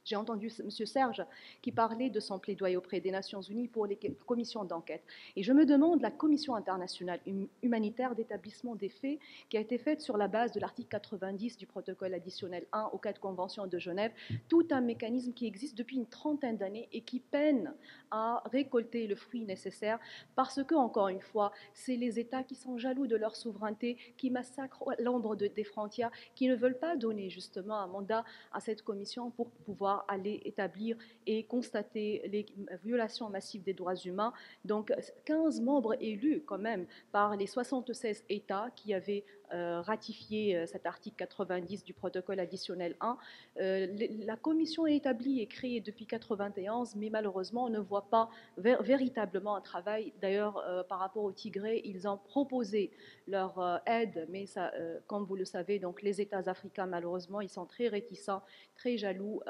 j'ai entendu M. Serge qui parlait de son plaidoyer auprès des Nations Unies pour les commissions d'enquête. Et je me demande, la commission internationale humanitaire d'établissement des faits qui a été faite sur la base de l'article 90 du protocole additionnel 1 aux 4 conventions de Genève, tout un mécanisme qui existe depuis une trentaine d'années et qui peine à récolter le fruit nécessaire parce que, encore une fois, c'est les États qui sont jaloux de leur souveraineté, qui massacrent l'ombre des frontières, qui ne veulent pas donner justement un mandat à cette commission pour pouvoir aller établir et constater les violations massives des droits humains. Donc 15 membres élus quand même par les 76 États qui avaient ratifié cet article 90 du protocole additionnel 1. La commission est établie et créée depuis 1991, mais malheureusement on ne voit pas véritablement un travail. D'ailleurs, par rapport au Tigré, ils ont proposé leur aide, mais ça, comme vous le savez, donc les États africains, malheureusement, ils sont très réticents, très jaloux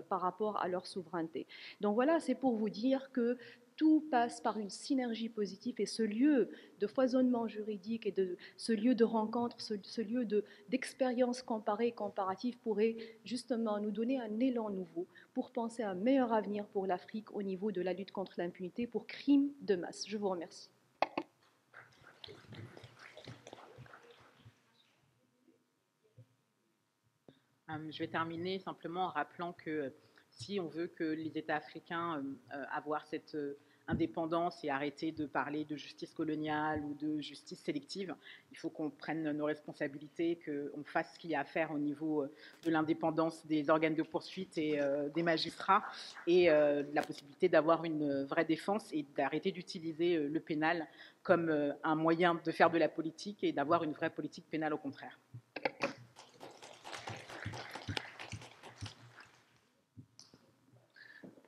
par rapport à leur souveraineté. Donc voilà, c'est pour vous dire que tout passe par une synergie positive et ce lieu de foisonnement juridique et ce lieu de rencontre, ce lieu d'expérience comparée et comparative pourrait justement nous donner un élan nouveau pour penser à un meilleur avenir pour l'Afrique au niveau de la lutte contre l'impunité pour crimes de masse. Je vous remercie. Je vais terminer simplement en rappelant que si on veut que les États africains avoir cette indépendance et arrêter de parler de justice coloniale ou de justice sélective, il faut qu'on prenne nos responsabilités, qu'on fasse ce qu'il y a à faire au niveau de l'indépendance des organes de poursuite et des magistrats et la possibilité d'avoir une vraie défense et d'arrêter d'utiliser le pénal comme un moyen de faire de la politique et d'avoir une vraie politique pénale au contraire.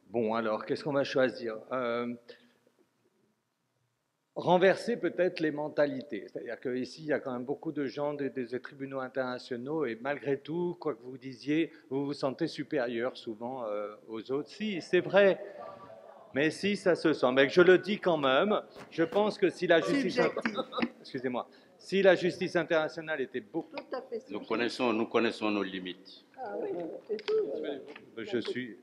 Bon, alors, qu'est-ce qu'on va choisir? Renverser peut-être les mentalités. C'est-à-dire qu'ici, il y a quand même beaucoup de gens des tribunaux internationaux et malgré tout, quoi que vous disiez, vous vous sentez supérieur souvent aux autres. Si, c'est vrai. Mais si, ça se sent. Mais je le dis quand même, je pense que si la justice... Excusez-moi. Si la justice internationale était beaucoup... Tout à fait. Nous connaissons nos limites. Ah oui, c'est tout.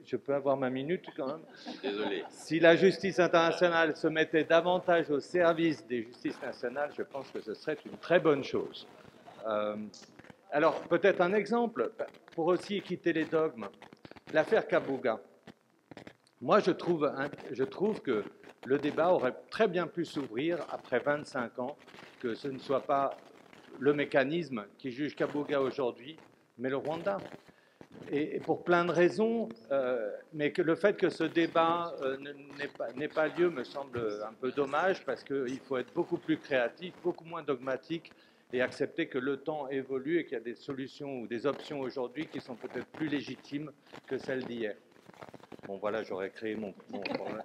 Je peux avoir ma minute quand même. Désolé. Si la justice internationale se mettait davantage au service des justices nationales, je pense que ce serait une très bonne chose. Alors, peut-être un exemple, pour aussi quitter les dogmes. L'affaire Kabuga. Moi, je trouve que le débat aurait très bien pu s'ouvrir après 25 ans, que ce ne soit pas le mécanisme qui juge Kabuga aujourd'hui, mais le Rwanda. Et pour plein de raisons, mais que le fait que ce débat n'ait pas lieu me semble un peu dommage, parce qu'il faut être beaucoup plus créatif, beaucoup moins dogmatique, et accepter que le temps évolue et qu'il y a des solutions ou des options aujourd'hui qui sont peut-être plus légitimes que celles d'hier. Bon, voilà, j'aurais créé mon problème.